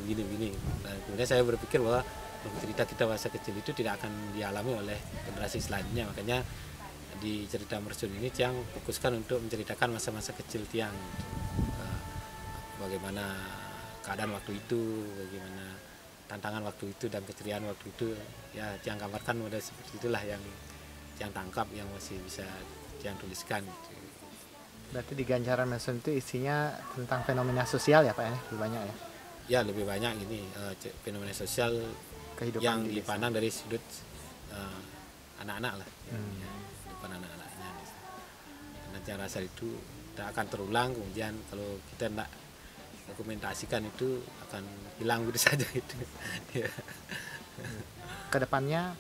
Dan kemudian saya berpikir bahwa cerita kita masa kecil itu tidak akan dialami oleh generasi selanjutnya. Makanya di cerita Mersun ini Tiang fokuskan untuk menceritakan masa-masa kecil Tiang, bagaimana keadaan waktu itu, bagaimana tantangan waktu itu dan keceriaan waktu itu. Ya Tiang gambarkan model seperti itulah yang Tiang tangkap, yang masih bisa Tiang tuliskan gitu. Berarti di Ganjaran Mersun itu isinya tentang fenomena sosial ya Pak ya, lebih banyak ya? Ya lebih banyak ini fenomena sosial Kehidupan yang di desa. dipandang dari sudut anak-anak lah, ya, depan anak-anaknya. Nanti yang rasa itu tidak akan terulang, kemudian kalau kita tidak dokumentasikan itu akan hilang gitu saja itu. Ya. Kedepannya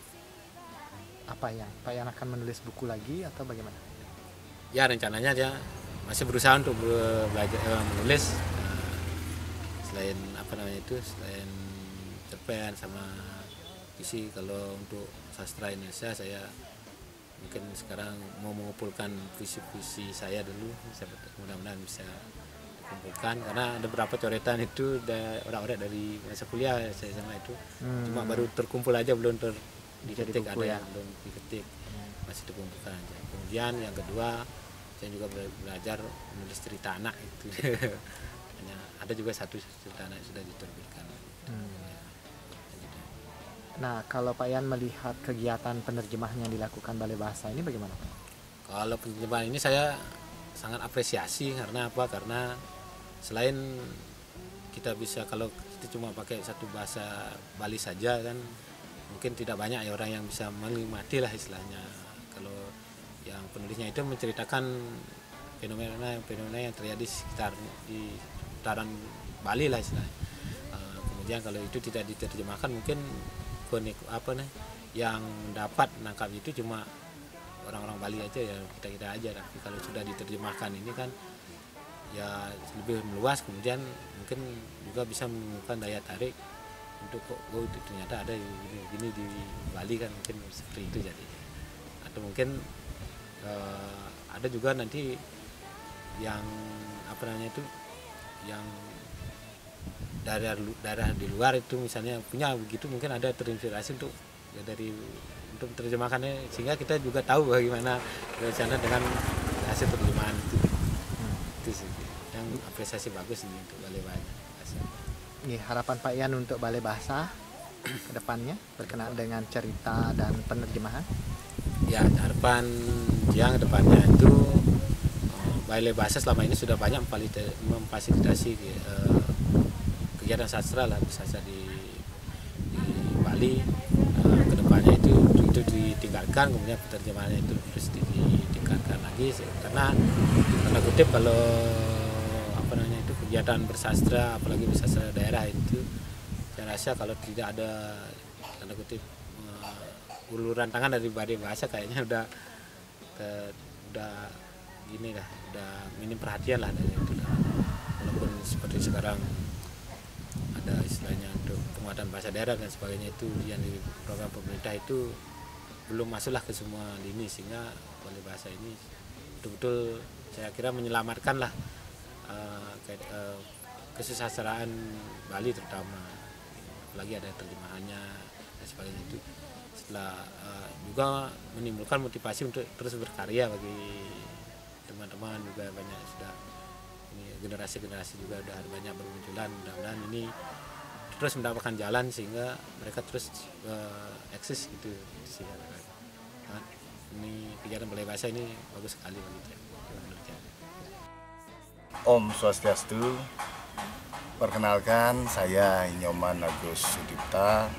apa yang Pak Yan akan menulis buku lagi atau bagaimana? Ya rencananya dia masih berusaha untuk belajar menulis, selain apa namanya itu, selain cerpen sama puisi. Kalau untuk sastra Indonesia saya mungkin sekarang mau mengumpulkan puisi-puisi saya dulu, mudah-mudahan bisa dikumpulkan, karena ada beberapa coretan itu orang-orang dari masa kuliah saya sama itu cuma baru terkumpul aja, belum diketik, ada ya? yang belum diketik, masih dikumpulkan aja. Kemudian yang kedua, saya juga belajar menulis cerita anak itu. Ada juga satu cerita anak yang sudah diterbitkan. Ya, gitu. Nah, kalau Pak Yan melihat kegiatan penerjemahan yang dilakukan Balai Bahasa ini bagaimana Pak? Kalau penerjemahan ini saya sangat apresiasi, karena apa? Karena selain kita bisa, kalau kita cuma pakai satu bahasa Bali saja kan mungkin tidak banyak ya orang yang bisa menikmati lah istilahnya. Kalau yang penulisnya itu menceritakan fenomena yang terjadi di seputaran Bali lah istilahnya. Kemudian kalau itu tidak diterjemahkan mungkin yang dapat menangkap itu cuma orang-orang Bali aja, ya kita aja. Tapi kalau sudah diterjemahkan ini kan ya lebih meluas, kemudian mungkin juga bisa menimbulkan daya tarik untuk itu ternyata ada gini di Bali kan, mungkin seperti itu jadi. Atau mungkin ada juga nanti yang apa namanya itu, yang daerah di luar itu misalnya punya begitu, mungkin ada terinspirasi untuk terjemahannya, sehingga kita juga tahu bagaimana rencana dengan hasil terjemahan itu. Itu sih yang apresiasi bagus ini untuk Balai Bahasa. Ini harapan Pak Yan untuk Balai Bahasa ke depannya berkenaan dengan cerita dan penerjemahan. Ya, harapan yang depannya itu Balai Bahasa selama ini sudah banyak memfasilitasi kegiatan sastra lah, sastra di Bali. Kedepannya itu ditingkatkan, kemudian penerjemahannya itu terus ditingkatkan lagi, karena tanda kutip kalau apa namanya itu kegiatan bersastra, apalagi bersastra daerah itu, saya rasa kalau tidak ada tanda kutip uluran tangan dari Balai Bahasa kayaknya udah gini lah, udah minim perhatian lah dari itu lah. Walaupun seperti sekarang ada istilahnya untuk penguatan bahasa daerah dan sebagainya, itu yang di program pemerintah itu belum masuklah ke semua lini, sehingga Balai Bahasa ini betul-betul saya kira menyelamatkan lah kesusastraan Bali terutama, apalagi ada terjemahannya dan sebagainya, itu setelah juga menimbulkan motivasi untuk terus berkarya bagi teman-teman. Juga banyak sudah ini generasi juga udah banyak bermunculan, mudah-mudahan ini terus mendapatkan jalan sehingga mereka terus eksis gitu sih. Nah, ini kegiatan Balai Bahasa ini bagus sekali bagi saya. Om Swastiastu. Perkenalkan, saya Nyoman Agus Sudipta.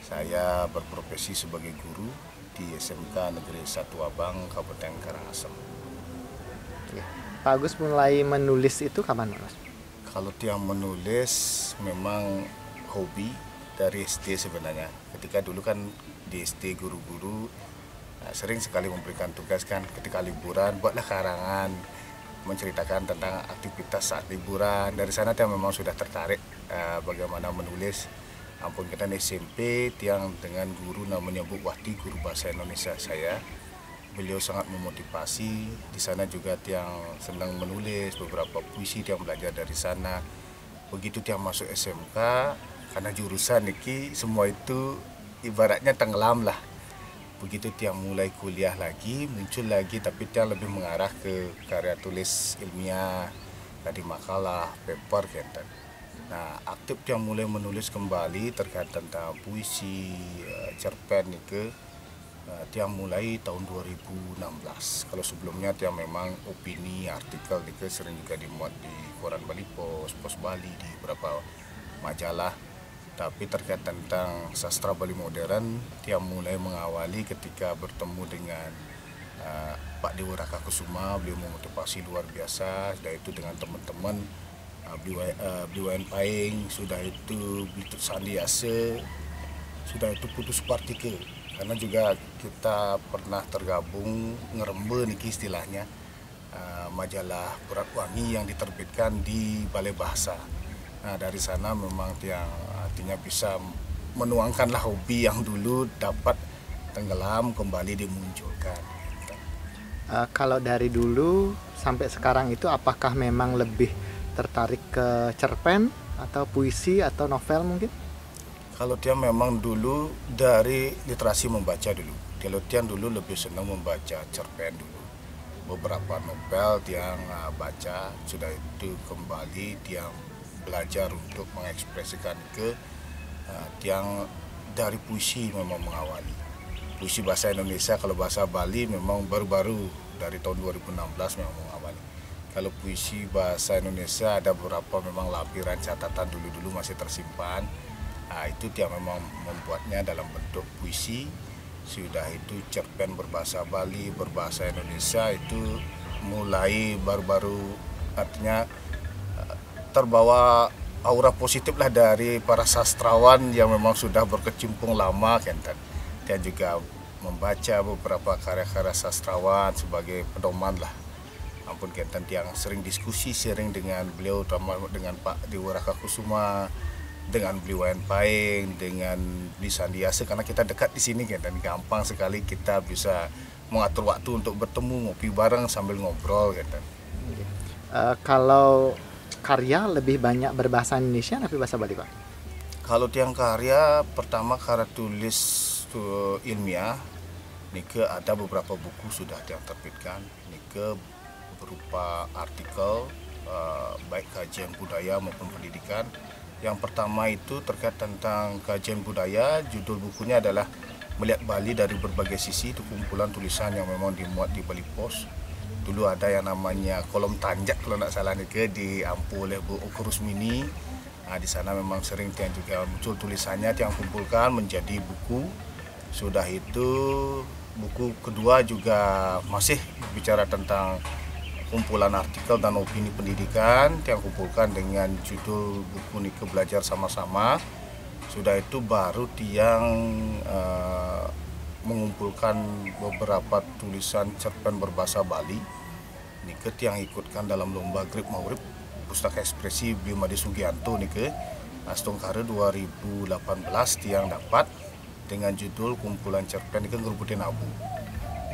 Saya berprofesi sebagai guru di SMK Negeri 1 Abang, Kabupaten Karangasem. Pak Agus mulai menulis itu kapan Mas? Kalau yang menulis memang hobi dari SD sebenarnya. Ketika dulu kan di SD guru-guru sering sekali memberikan tugas kan, ketika liburan buatlah karangan menceritakan tentang aktivitas saat liburan. Dari sana dia memang sudah tertarik bagaimana menulis. Ampun kita SMP, tiang dengan guru namanya Bu Wati, guru bahasa Indonesia saya. beliau sangat memotivasi. Di sana juga tiang senang menulis beberapa puisi, tiang belajar dari sana. Begitu tiang masuk SMK, karena jurusan niki semua itu ibaratnya tenggelam lah. Begitu tiang mulai kuliah lagi, muncul lagi, tapi tiang lebih mengarah ke karya tulis ilmiah, tadi makalah, paper, gitu. Nah, aktif tiang mulai menulis kembali terkait tentang puisi, cerpen niki. Tiang mulai tahun 2016. Kalau sebelumnya tiang memang opini, artikel niki sering juga dimuat di koran Bali Pos, Pos Bali, di beberapa majalah. Tapi terkait tentang sastra Bali modern, tiang mulai mengawali ketika bertemu dengan Pak Dewa Raka Kusuma. Beliau memotivasi luar biasa, sudah itu dengan teman-teman BWN Paing, sudah itu Bitut Sandiase, sudah itu Putus Partikel. Karena juga kita pernah tergabung ngerembe niki istilahnya majalah Berat Wangi yang diterbitkan di Balai Bahasa. Nah, dari sana memang tiang artinya bisa menuangkanlah hobi yang dulu dapat tenggelam kembali dimunculkan. Kalau dari dulu sampai sekarang itu apakah memang lebih tertarik ke cerpen atau puisi atau novel mungkin? Kalau tiang memang dulu dari literasi membaca dulu. Kalau tiang dulu lebih senang membaca cerpen dulu. Beberapa novel tiang baca, sudah itu kembali tiang belajar untuk mengekspresikan ke tiang dari puisi memang mengawali. Puisi bahasa Indonesia, kalau bahasa Bali memang baru-baru dari tahun 2016 memang mengawali. Kalau puisi bahasa Indonesia ada beberapa memang lampiran catatan dulu-dulu masih tersimpan. Nah, itu tiang memang membuatnya dalam bentuk puisi. Sudah itu cerpen berbahasa Bali, berbahasa Indonesia itu mulai baru-baru, artinya terbawa aura positif lah dari para sastrawan yang memang sudah berkecimpung lama kan. Dan juga membaca beberapa karya-karya sastrawan sebagai pedoman lah. Ampun Kenten yang sering diskusi sering dengan beliau, terutama dengan Pak Dewa Raka Kusuma, dengan BWN Paing, dengan Bli Sandiase, karena kita dekat di sini kan, dan gampang sekali kita bisa mengatur waktu untuk bertemu, ngopi bareng sambil ngobrol gitu. Kalau karya lebih banyak berbahasa Indonesia atau bahasa Bali, Pak? Kalau tiang karya, pertama karya tulis ilmiah, nike ada beberapa buku sudah tiang terbitkan, nike berupa artikel baik kajian budaya maupun pendidikan. Yang pertama itu terkait tentang kajian budaya, judul bukunya adalah Melihat Bali dari Berbagai Sisi. Itu kumpulan tulisan yang memang dimuat di Bali Pos. Dulu ada yang namanya kolom tanjak kalau tidak salah nike diampu oleh Bu Oku Rusmini. Nah, di sana memang sering tiang juga muncul tulisannya, tiang kumpulkan menjadi buku. Sudah itu buku kedua juga masih bicara tentang kumpulan artikel dan opini pendidikan, tiang kumpulkan dengan judul buku nike Belajar Sama-sama. Sudah itu baru tiang mengumpulkan beberapa tulisan cerpen berbahasa Bali. Nike tiang ikutkan dalam lomba Grip Maurib Pustaka Ekspresi Bimade Sugianto nike Astongkare 2018 tiang dapat dengan judul kumpulan cerpen nike Ngerubutin Abu.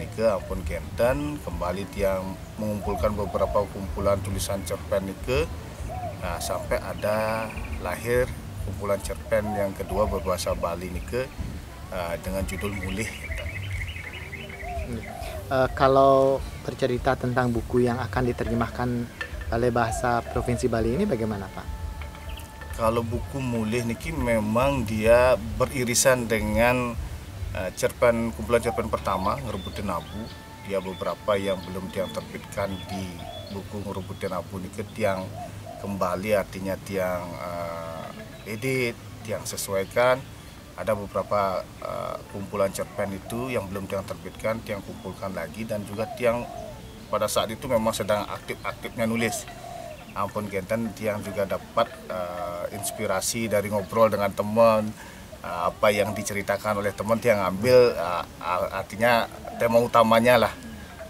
Nike ampun Kenten kembali tiang mengumpulkan beberapa kumpulan tulisan cerpen nike. Nah, sampai ada lahir kumpulan cerpen yang kedua berbahasa Bali nike dengan judul Mulih. Kalau bercerita tentang buku yang akan diterjemahkan oleh bahasa Provinsi Bali ini bagaimana, Pak? Kalau buku Mulih niki memang dia beririsan dengan cerpen, kumpulan cerpen pertama Ngerubutin Abu. Dia beberapa yang belum tiang terbitkan di buku Ngerubutin Abu niki tiang kembali, artinya tiang edit, tiang sesuaikan. Ada beberapa kumpulan cerpen itu yang belum tiang terbitkan, tiang kumpulkan lagi, dan juga tiang pada saat itu memang sedang aktif-aktifnya nulis. Ampun Kenten tiang juga dapat inspirasi dari ngobrol dengan teman, apa yang diceritakan oleh teman tiang ambil, artinya tema utamanya lah,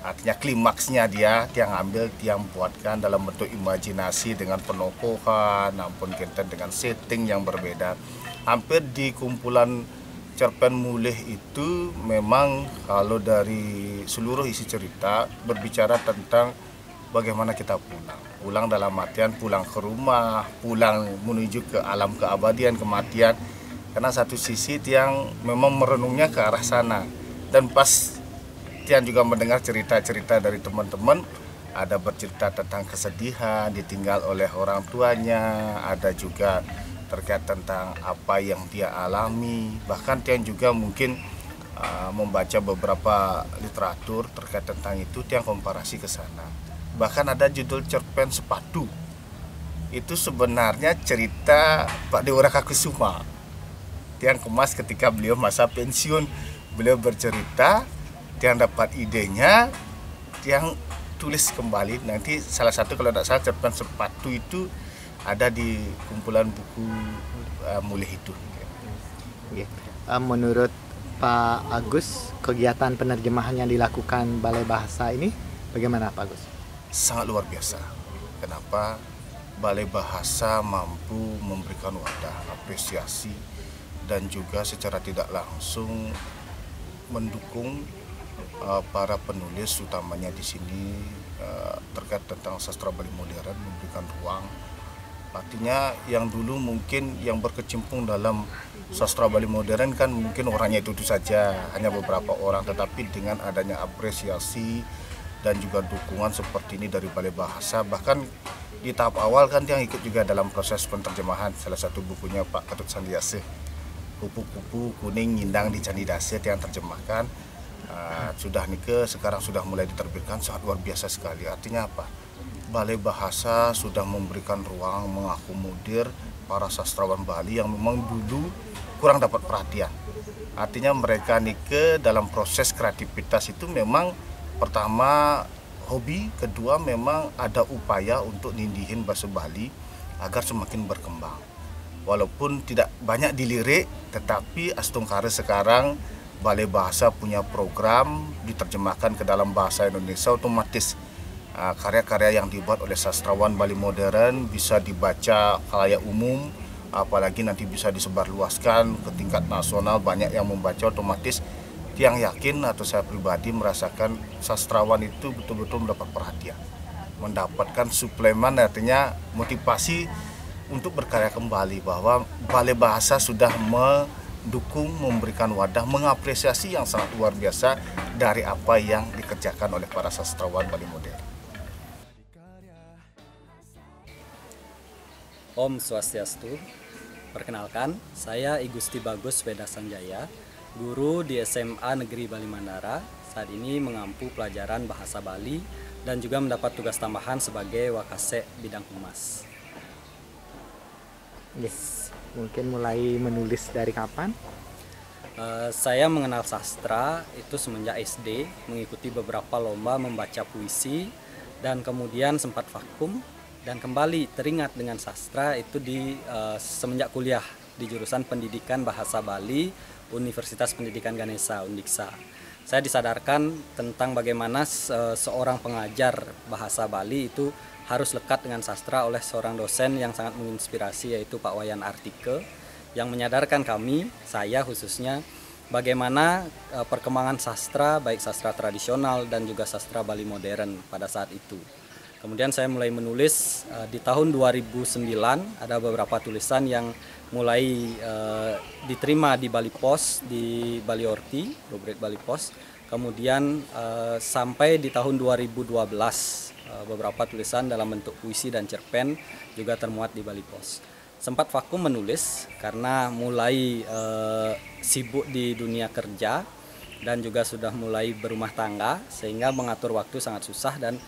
artinya klimaksnya dia tiang ambil, tiang buatkan dalam bentuk imajinasi dengan penokohan, ampun Kenten dengan setting yang berbeda. Hampir di kumpulan cerpen Mulih itu memang kalau dari seluruh isi cerita berbicara tentang bagaimana kita pulang. Pulang dalam artian pulang ke rumah, pulang menuju ke alam keabadian, kematian. Karena satu sisi Tiang memang merenungnya ke arah sana. Dan pas Tiang juga mendengar cerita-cerita dari teman-teman, ada bercerita tentang kesedihan, ditinggal oleh orang tuanya, ada juga terkait tentang apa yang dia alami. Bahkan Tiang juga mungkin membaca beberapa literatur terkait tentang itu, Tiang komparasi ke sana. Bahkan ada judul cerpen Sepatu. Itu sebenarnya cerita Pak Dewa Rakakusuma. Tiang kemas ketika beliau masa pensiun, beliau bercerita, Tiang dapat idenya, Tiang tulis kembali. Nanti salah satu kalau tidak salah cerpen Sepatu itu ada di kumpulan buku Mulih itu. Menurut Pak Agus, kegiatan penerjemahan yang dilakukan Balai Bahasa ini bagaimana Pak Agus? Sangat luar biasa. Kenapa? Balai Bahasa mampu memberikan wadah apresiasi dan juga secara tidak langsung mendukung para penulis, utamanya di sini terkait tentang sastra Bali modern, memberikan ruang. Artinya yang dulu mungkin yang berkecimpung dalam sastra Bali modern kan mungkin orangnya itu saja, hanya beberapa orang, tetapi dengan adanya apresiasi dan juga dukungan seperti ini dari Balai Bahasa, bahkan di tahap awal kan yang ikut juga dalam proses penerjemahan salah satu bukunya Pak Ketut Sandiase, Kupu-kupu kuning nyindang di Candi Daset yang terjemahkan, sudah nike sekarang sudah mulai diterbitkan, sangat luar biasa sekali. Artinya apa? Balai Bahasa sudah memberikan ruang mengakomodir para sastrawan Bali yang memang dulu kurang dapat perhatian. Artinya mereka nike dalam proses kreativitas itu memang pertama hobi, kedua memang ada upaya untuk nindihin bahasa Bali agar semakin berkembang. Walaupun tidak banyak dilirik, tetapi Astungkare sekarang Balai Bahasa punya program diterjemahkan ke dalam bahasa Indonesia, otomatis karya-karya yang dibuat oleh sastrawan Bali modern bisa dibaca khalayak umum, apalagi nanti bisa disebarluaskan ke tingkat nasional, banyak yang membaca, otomatis Tiang yakin atau saya pribadi merasakan sastrawan itu betul-betul mendapat perhatian, mendapatkan suplemen, artinya motivasi untuk berkarya kembali, bahwa Balai Bahasa sudah mendukung, memberikan wadah, mengapresiasi yang sangat luar biasa dari apa yang dikerjakan oleh para sastrawan Bali modern. Om Swastiastu. Perkenalkan, saya I Gusti Bagus Weda Sanjaya, guru di SMA Negeri Bali Mandara. Saat ini mengampu pelajaran bahasa Bali dan juga mendapat tugas tambahan sebagai wakase bidang humas. Yes, mungkin mulai menulis dari kapan? Saya mengenal sastra itu semenjak SD, mengikuti beberapa lomba membaca puisi, dan kemudian sempat vakum dan kembali teringat dengan sastra itu semenjak kuliah di jurusan Pendidikan Bahasa Bali Universitas Pendidikan Ganesha Undiksa. Saya disadarkan tentang bagaimana seorang pengajar bahasa Bali itu harus lekat dengan sastra oleh seorang dosen yang sangat menginspirasi, yaitu Pak Wayan Artike, yang menyadarkan kami, saya khususnya, bagaimana perkembangan sastra, baik sastra tradisional dan juga sastra Bali modern pada saat itu. Kemudian saya mulai menulis di tahun 2009, ada beberapa tulisan yang mulai diterima di Bali Pos, di Bali Orti, rubrik Bali Pos. Kemudian sampai di tahun 2012, beberapa tulisan dalam bentuk puisi dan cerpen juga termuat di Bali Pos. Sempat vakum menulis karena mulai sibuk di dunia kerja dan juga sudah mulai berumah tangga, sehingga mengatur waktu sangat susah dan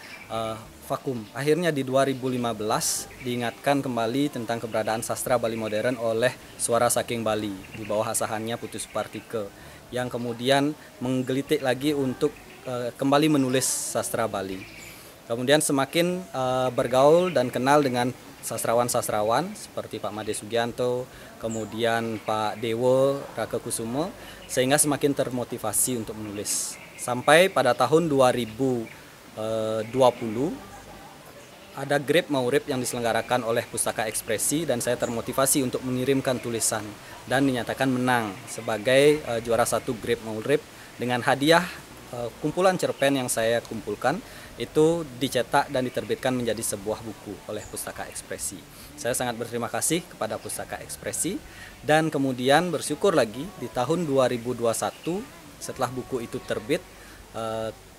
vakum. Akhirnya di 2015 diingatkan kembali tentang keberadaan sastra Bali modern oleh Suara Saking Bali di bawah asahannya Putu Supartike, yang kemudian menggelitik lagi untuk kembali menulis sastra Bali. Kemudian semakin bergaul dan kenal dengan sastrawan-sastrawan seperti Pak Made Sugianto, kemudian Pak Dewo Rakakusuma, sehingga semakin termotivasi untuk menulis. Sampai pada tahun 2020 ada Grab Maurib yang diselenggarakan oleh Pustaka Ekspresi dan saya termotivasi untuk mengirimkan tulisan dan dinyatakan menang sebagai juara 1 Grab Maurib dengan hadiah kumpulan cerpen yang saya kumpulkan itu dicetak dan diterbitkan menjadi sebuah buku oleh Pustaka Ekspresi. Saya sangat berterima kasih kepada Pustaka Ekspresi dan kemudian bersyukur lagi di tahun 2021 setelah buku itu terbit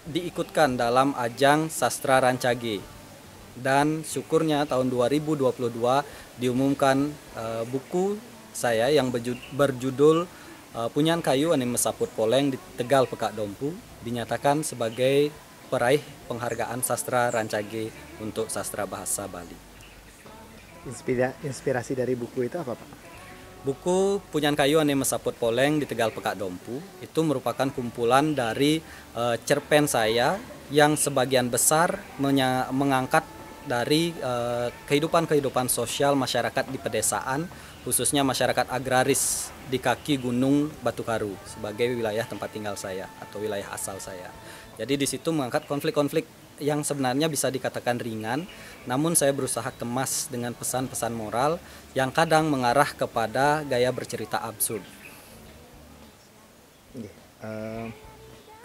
diikutkan dalam ajang Sastra Rancage dan syukurnya tahun 2022 diumumkan buku saya yang berjudul Punyan Kayu Anime Saput Poleng di Tegal Pekak Dompu dinyatakan sebagai peraih penghargaan Sastra Rancage untuk sastra bahasa Bali. Inspirasi dari buku itu apa, Pak? Buku Punyan Kayu Anime Saput Poleng di Tegal Pekak Dompu itu merupakan kumpulan dari cerpen saya yang sebagian besar mengangkat dari kehidupan sosial masyarakat di pedesaan, khususnya masyarakat agraris di kaki Gunung Batu Karu sebagai wilayah tempat tinggal saya atau wilayah asal saya. Jadi di situ mengangkat konflik-konflik yang sebenarnya bisa dikatakan ringan, namun saya berusaha kemas dengan pesan-pesan moral yang kadang mengarah kepada gaya bercerita absurd.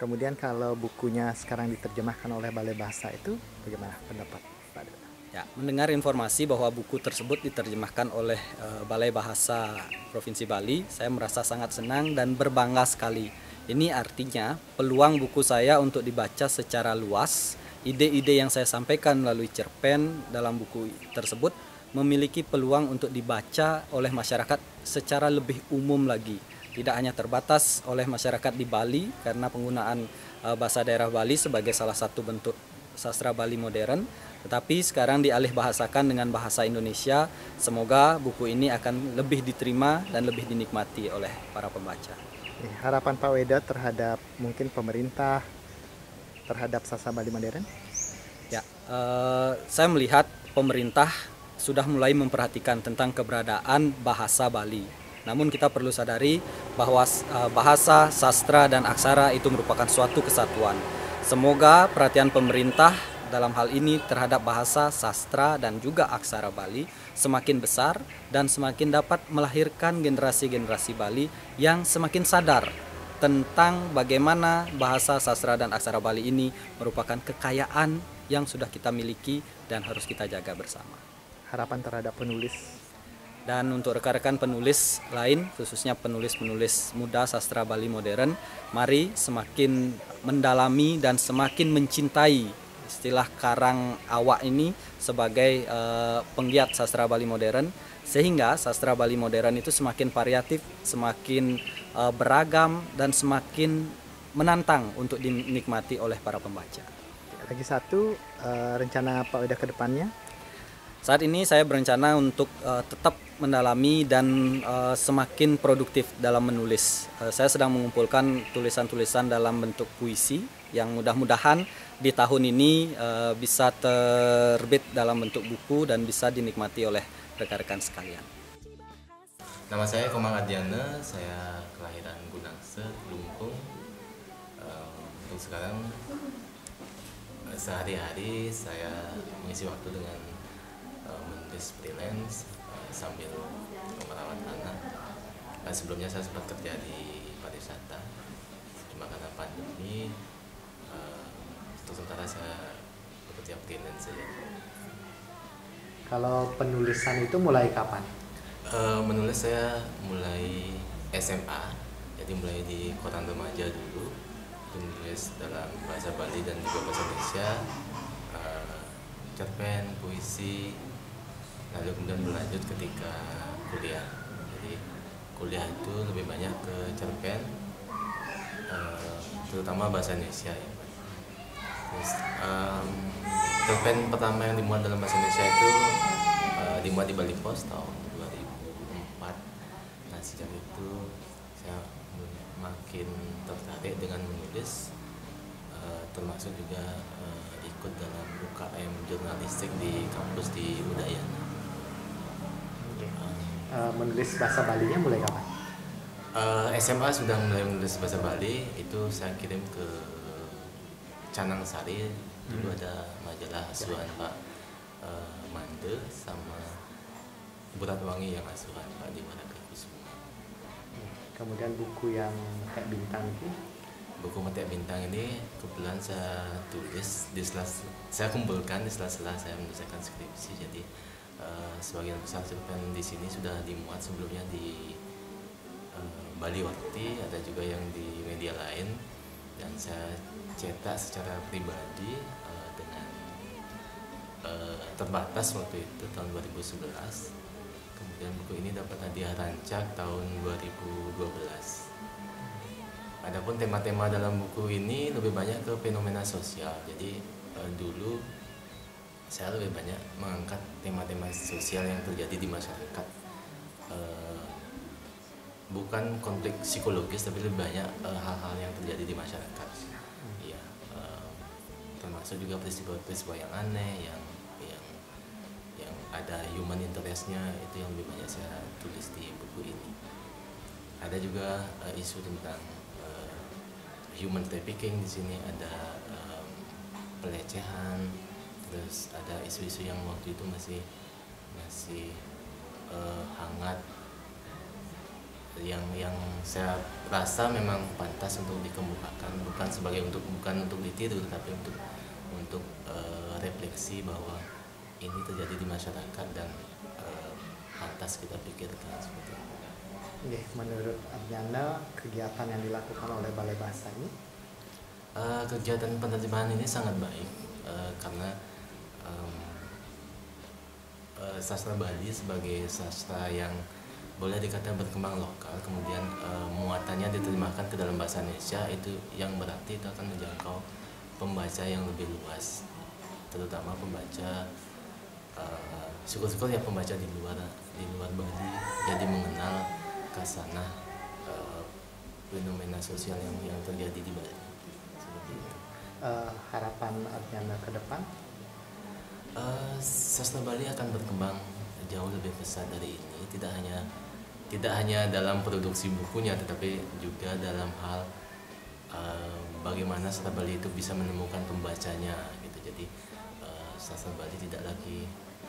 Kemudian kalau bukunya sekarang diterjemahkan oleh Balai Bahasa itu bagaimana pendapat Pak? Ya, mendengar informasi bahwa buku tersebut diterjemahkan oleh Balai Bahasa Provinsi Bali, saya merasa sangat senang dan berbangga sekali. Ini artinya peluang buku saya untuk dibaca secara luas, ide-ide yang saya sampaikan melalui cerpen dalam buku tersebut memiliki peluang untuk dibaca oleh masyarakat secara lebih umum lagi. Tidak hanya terbatas oleh masyarakat di Bali karena penggunaan bahasa daerah Bali sebagai salah satu bentuk sastra Bali modern, tetapi sekarang dialih bahasakan dengan bahasa Indonesia. Semoga buku ini akan lebih diterima dan lebih dinikmati oleh para pembaca. Harapan Pak Weda terhadap mungkin pemerintah terhadap sastra Bali modern? Ya, saya melihat pemerintah sudah mulai memperhatikan tentang keberadaan bahasa Bali. Namun kita perlu sadari bahwa bahasa, sastra, dan aksara itu merupakan suatu kesatuan. Semoga perhatian pemerintah dalam hal ini terhadap bahasa, sastra, dan juga aksara Bali semakin besar dan semakin dapat melahirkan generasi-generasi Bali yang semakin sadar tentang bagaimana bahasa, sastra, dan aksara Bali ini merupakan kekayaan yang sudah kita miliki dan harus kita jaga bersama. Harapan terhadap penulis dan untuk rekan-rekan penulis lain, khususnya penulis-penulis muda sastra Bali modern, mari semakin mendalami dan semakin mencintai istilah karang awak ini sebagai penggiat sastra Bali modern, sehingga sastra Bali modern itu semakin variatif, semakin beragam, dan semakin menantang untuk dinikmati oleh para pembaca. Lagi satu, rencana Pak Weda ke depannya? Saat ini saya berencana untuk tetap mendalami dan semakin produktif dalam menulis. Saya sedang mengumpulkan tulisan-tulisan dalam bentuk puisi yang mudah-mudahan di tahun ini bisa terbit dalam bentuk buku dan bisa dinikmati oleh rekan-rekan sekalian. Nama saya Komang Adiana, saya kelahiran Gunangse, Lumpung. Untuk sekarang sehari-hari saya mengisi waktu dengan menulis freelance sambil merawat anak. Sebelumnya saya sempat kerja di pariwisata, cuma karena pandemi untuk sementara saya bekerja freelance saja. Kalau penulisan itu mulai kapan? Menulis saya mulai SMA, jadi mulai di koran remaja dulu, menulis dalam bahasa Bali dan juga bahasa Indonesia, cerpen, puisi, lalu kemudian berlanjut ketika kuliah. Jadi kuliah itu lebih banyak ke cerpen, terutama bahasa Indonesia ya. Terus, cerpen pertama yang dimuat dalam bahasa Indonesia itu dimuat di Bali Post tahun 2004. Nah sejak itu saya makin tertarik dengan menulis, termasuk juga ikut dalam UKM jurnalistik di kampus di Udayana. Menulis bahasa Balinya mulai kapan? SMA sudah mulai menulis bahasa Bali, itu saya kirim ke Canang Sari, dulu ada majalah asuhan Pak Mande sama Berat Wangi yang asuhan Pak Dimaraga Kusuma. Kemudian buku yang kayak bintang itu? Buku Metek Bintang ini kebetulan saya tulis saya kumpulkan di sela-sela saya menyelesaikan skripsi. Jadi sebagian besar cerpen di sini sudah dimuat sebelumnya di Bali Wakti, ada juga yang di media lain, dan saya cetak secara pribadi dengan terbatas waktu itu tahun 2011. Kemudian buku ini dapat hadiah Rancak tahun 2012. Adapun tema-tema dalam buku ini lebih banyak ke fenomena sosial. Jadi dulu saya lebih banyak mengangkat tema-tema sosial yang terjadi di masyarakat. Bukan konflik psikologis, tapi lebih banyak hal-hal yang terjadi di masyarakat. Iya, termasuk juga peristiwa-peristiwa yang aneh, yang ada human interestnya, itu yang lebih banyak saya tulis di buku ini. Ada juga isu tentang human trafficking di sini, ada pelecehan, terus ada isu-isu yang waktu itu masih hangat, yang saya rasa memang pantas untuk dikemukakan, bukan untuk ditiru, tapi untuk refleksi bahwa ini terjadi di masyarakat dan pantas kita pikirkan seperti itu. Menurut Arjana, kegiatan yang dilakukan oleh Balai Bahasa ini? Kegiatan penerjemahan ini sangat baik karena sastra Bali sebagai sastra yang boleh dikatakan berkembang lokal, kemudian muatannya diterjemahkan ke dalam bahasa Indonesia, itu yang berarti itu akan menjangkau pembaca yang lebih luas, terutama pembaca syukur-syukur ya pembaca di luar Bali, jadi mengenal kasana fenomena sosial yang terjadi di Bali. Seperti itu. Harapan Arjana ke depan? Sastra Bali akan berkembang jauh lebih besar dari ini, tidak hanya dalam produksi bukunya, tetapi juga dalam hal bagaimana sastra Bali itu bisa menemukan pembacanya gitu. Jadi sastra Bali tidak lagi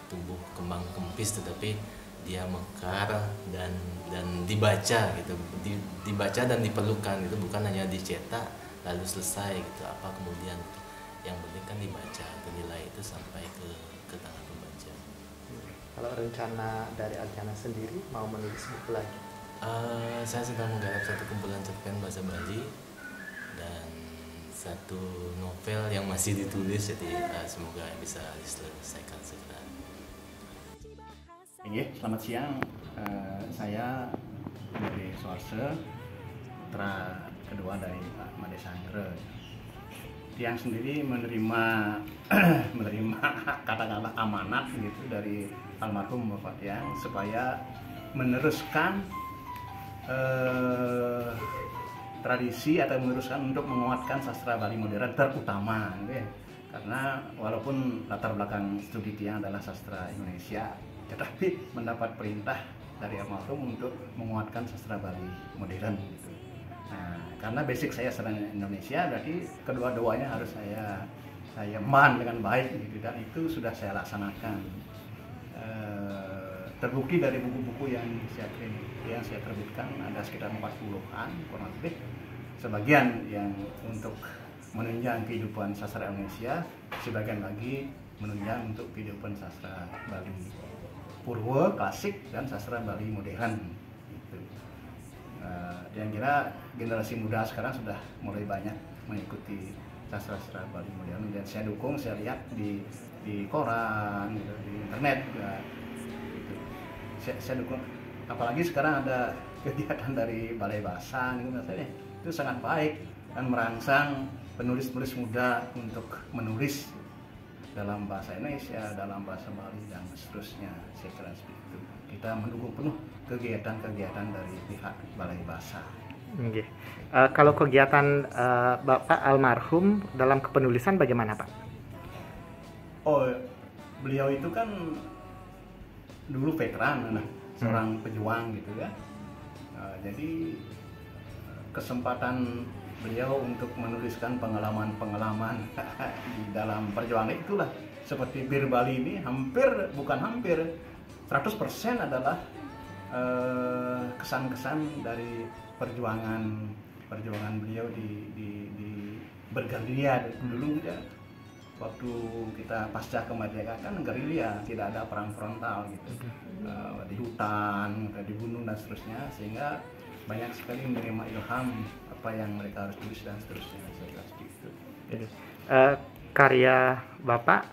tumbuh kembang kempis, tetapi dia mekar dan dibaca gitu, dibaca dan diperlukan gitu, bukan hanya dicetak lalu selesai gitu. Apa kemudian yang penting kan dibaca, nilai itu sampai ke tangan pembaca. Kalau rencana dari Arjana sendiri mau menulis buku lagi? Saya sedang menggarap satu kumpulan cerpen bahasa Bali dan satu novel yang masih ditulis, jadi semoga bisa diselesaikan segera. Selamat siang, saya dari Soarse, putra kedua dari Pak Made Sangre. Tiang sendiri menerima kata-kata amanat gitu dari almarhum Bapak Tiang supaya meneruskan tradisi atau meneruskan untuk menguatkan sastra Bali modern terutama gitu ya. Karena walaupun latar belakang studi Tiang adalah sastra Indonesia, tetapi mendapat perintah dari almarhum untuk menguatkan sastra Bali modern gitu. Nah, karena basic saya sastra Indonesia, berarti kedua-duanya harus saya man dengan baik gitu, dan itu sudah saya laksanakan. Terbukti dari buku-buku yang saya terbitkan ada sekitar 40-an kurang lebih. Sebagian yang untuk menunjang kehidupan sastra Indonesia, sebagian lagi menunjang untuk kehidupan sastra Bali Purwo, klasik, dan sastra Bali modern. Gitu. Dan kira generasi muda sekarang sudah mulai banyak mengikuti sastra Bali modern, dan saya dukung, saya lihat di koran, gitu, di internet juga. Gitu. Saya dukung, apalagi sekarang ada kegiatan dari Balai Bahasa, gitu, itu sangat baik dan merangsang penulis-penulis muda untuk menulis dalam bahasa Indonesia, dalam bahasa Bali, dan seterusnya. Saya kira seperti itu. Kita mendukung penuh kegiatan-kegiatan dari pihak Balai Bahasa. Okay. Kalau kegiatan Bapak almarhum dalam kepenulisan bagaimana, Pak? Oh, beliau itu kan dulu veteran, seorang pejuang gitu ya. Jadi kesempatan beliau untuk menuliskan pengalaman-pengalaman di dalam perjuangan itulah seperti Bir Bali ini bukan hampir 100% adalah kesan-kesan dari perjuangan beliau di bergerilya dulu ya. Waktu kita pasca kemerdekaan kan gerilya, tidak ada perang frontal gitu, di hutan, di gunung dan seterusnya, sehingga banyak sekali menerima ilham apa yang mereka harus tulis dan seterusnya. Karya Bapak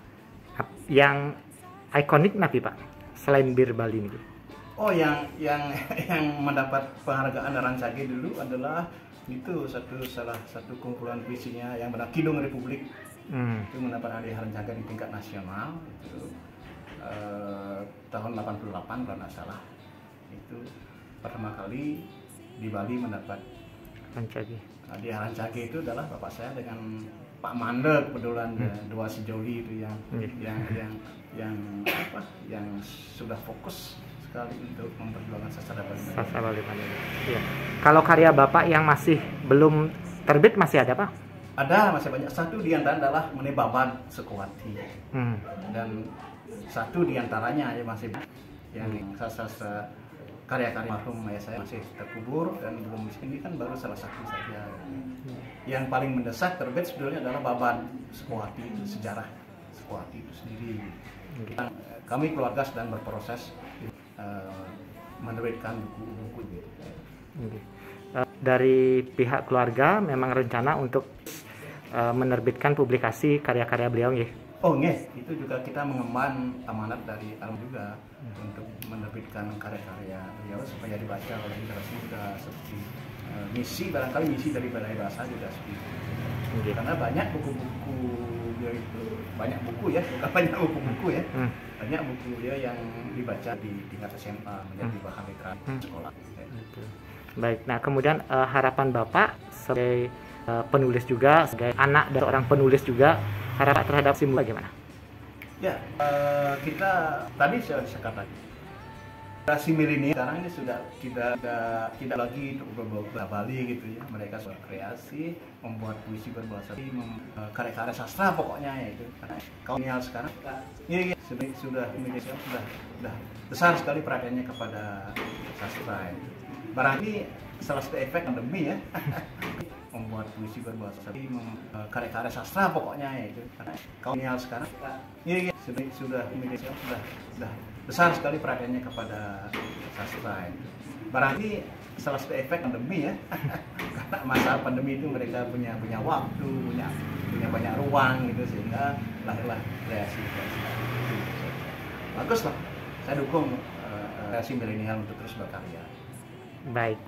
yang ikonik napi Pak selain Bir Bali ini? Oh, yang mendapat penghargaan Rancage dulu adalah itu salah satu kumpulan puisinya yang benar Kidung Republik. Itu mendapat hadiah Rancage di tingkat nasional itu tahun 88 kalau nggak salah. Itu pertama kali di Bali mendapat Rancage. Hadiah Rancage itu adalah bapak saya dengan Pak Mandek kebetulan dua sejoli itu yang sudah fokus sekali untuk memperjuangkan sastra Bali. Ya. Kalau karya Bapak yang masih belum terbit masih ada Pak? Ada, masih banyak. Satu diantara adalah Menebaban Sekuati, dan satu diantaranya ya masih yang sastra karya-karya marhum ayah saya masih terkubur dan belum ini kan baru salah satu saja. Yang paling mendesak terbit sebetulnya adalah Baban Sekuati, itu sejarah Sekuati itu sendiri. Kami keluarga sedang berproses menerbitkan buku-buku gitu. Dari pihak keluarga memang rencana untuk menerbitkan publikasi karya-karya beliau nggih. Oh nggih, itu juga kita mengemban amanat dari almarhum juga untuk menerbitkan karya-karya beliau supaya dibaca oleh generasi muda, seperti barangkali misi dari Balai Bahasa juga seperti itu. Karena banyak buku-buku beliau itu, banyak buku ya, bukan banyak buku-buku ya. Banyak buku beliau yang dibaca di tingkat SMA menjadi bahan literasi sekolah. Baik, nah kemudian harapan Bapak sebagai penulis juga, sebagai anak dari orang penulis juga, harapan terhadap Simula gimana? Ya, kita tadi saya katakan generasi milenial sekarang ini sudah tidak lagi berbahasa Bali gitu ya. Mereka sudah kreasi, membuat puisi berbahasa Bali, karya-karya sastra pokoknya ya itu. Karena kolonial sekarang sudah besar sekali perhatiannya kepada sastra itu. Barangkali salah satu efek pandemi ya. Membuat puisi berbahasa Bali, karya-karya sastra pokoknya ya itu. Karena kolonial sekarang sudah besar sekali perhatiannya kepada sastra itu. Barangkali salah satu efek pandemi ya. Karena masa pandemi itu mereka punya waktu, punya banyak ruang gitu, sehingga lahirlah kreasi. Bagus lah, saya dukung kreasi milenial untuk terus berkarya. Baik.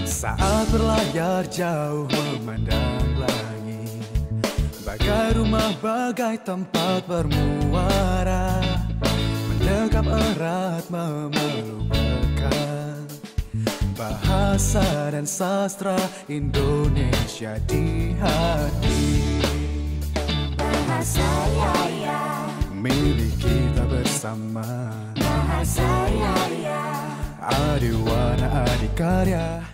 Saat berlayar jauh memandang langit, bagai rumah, bagai tempat bermuara, mendekap erat memeluk rekan, bahasa dan sastra Indonesia di hati. Bahasa Yaya milik kita bersama, bahasa Yaya Adiwana Adikarya.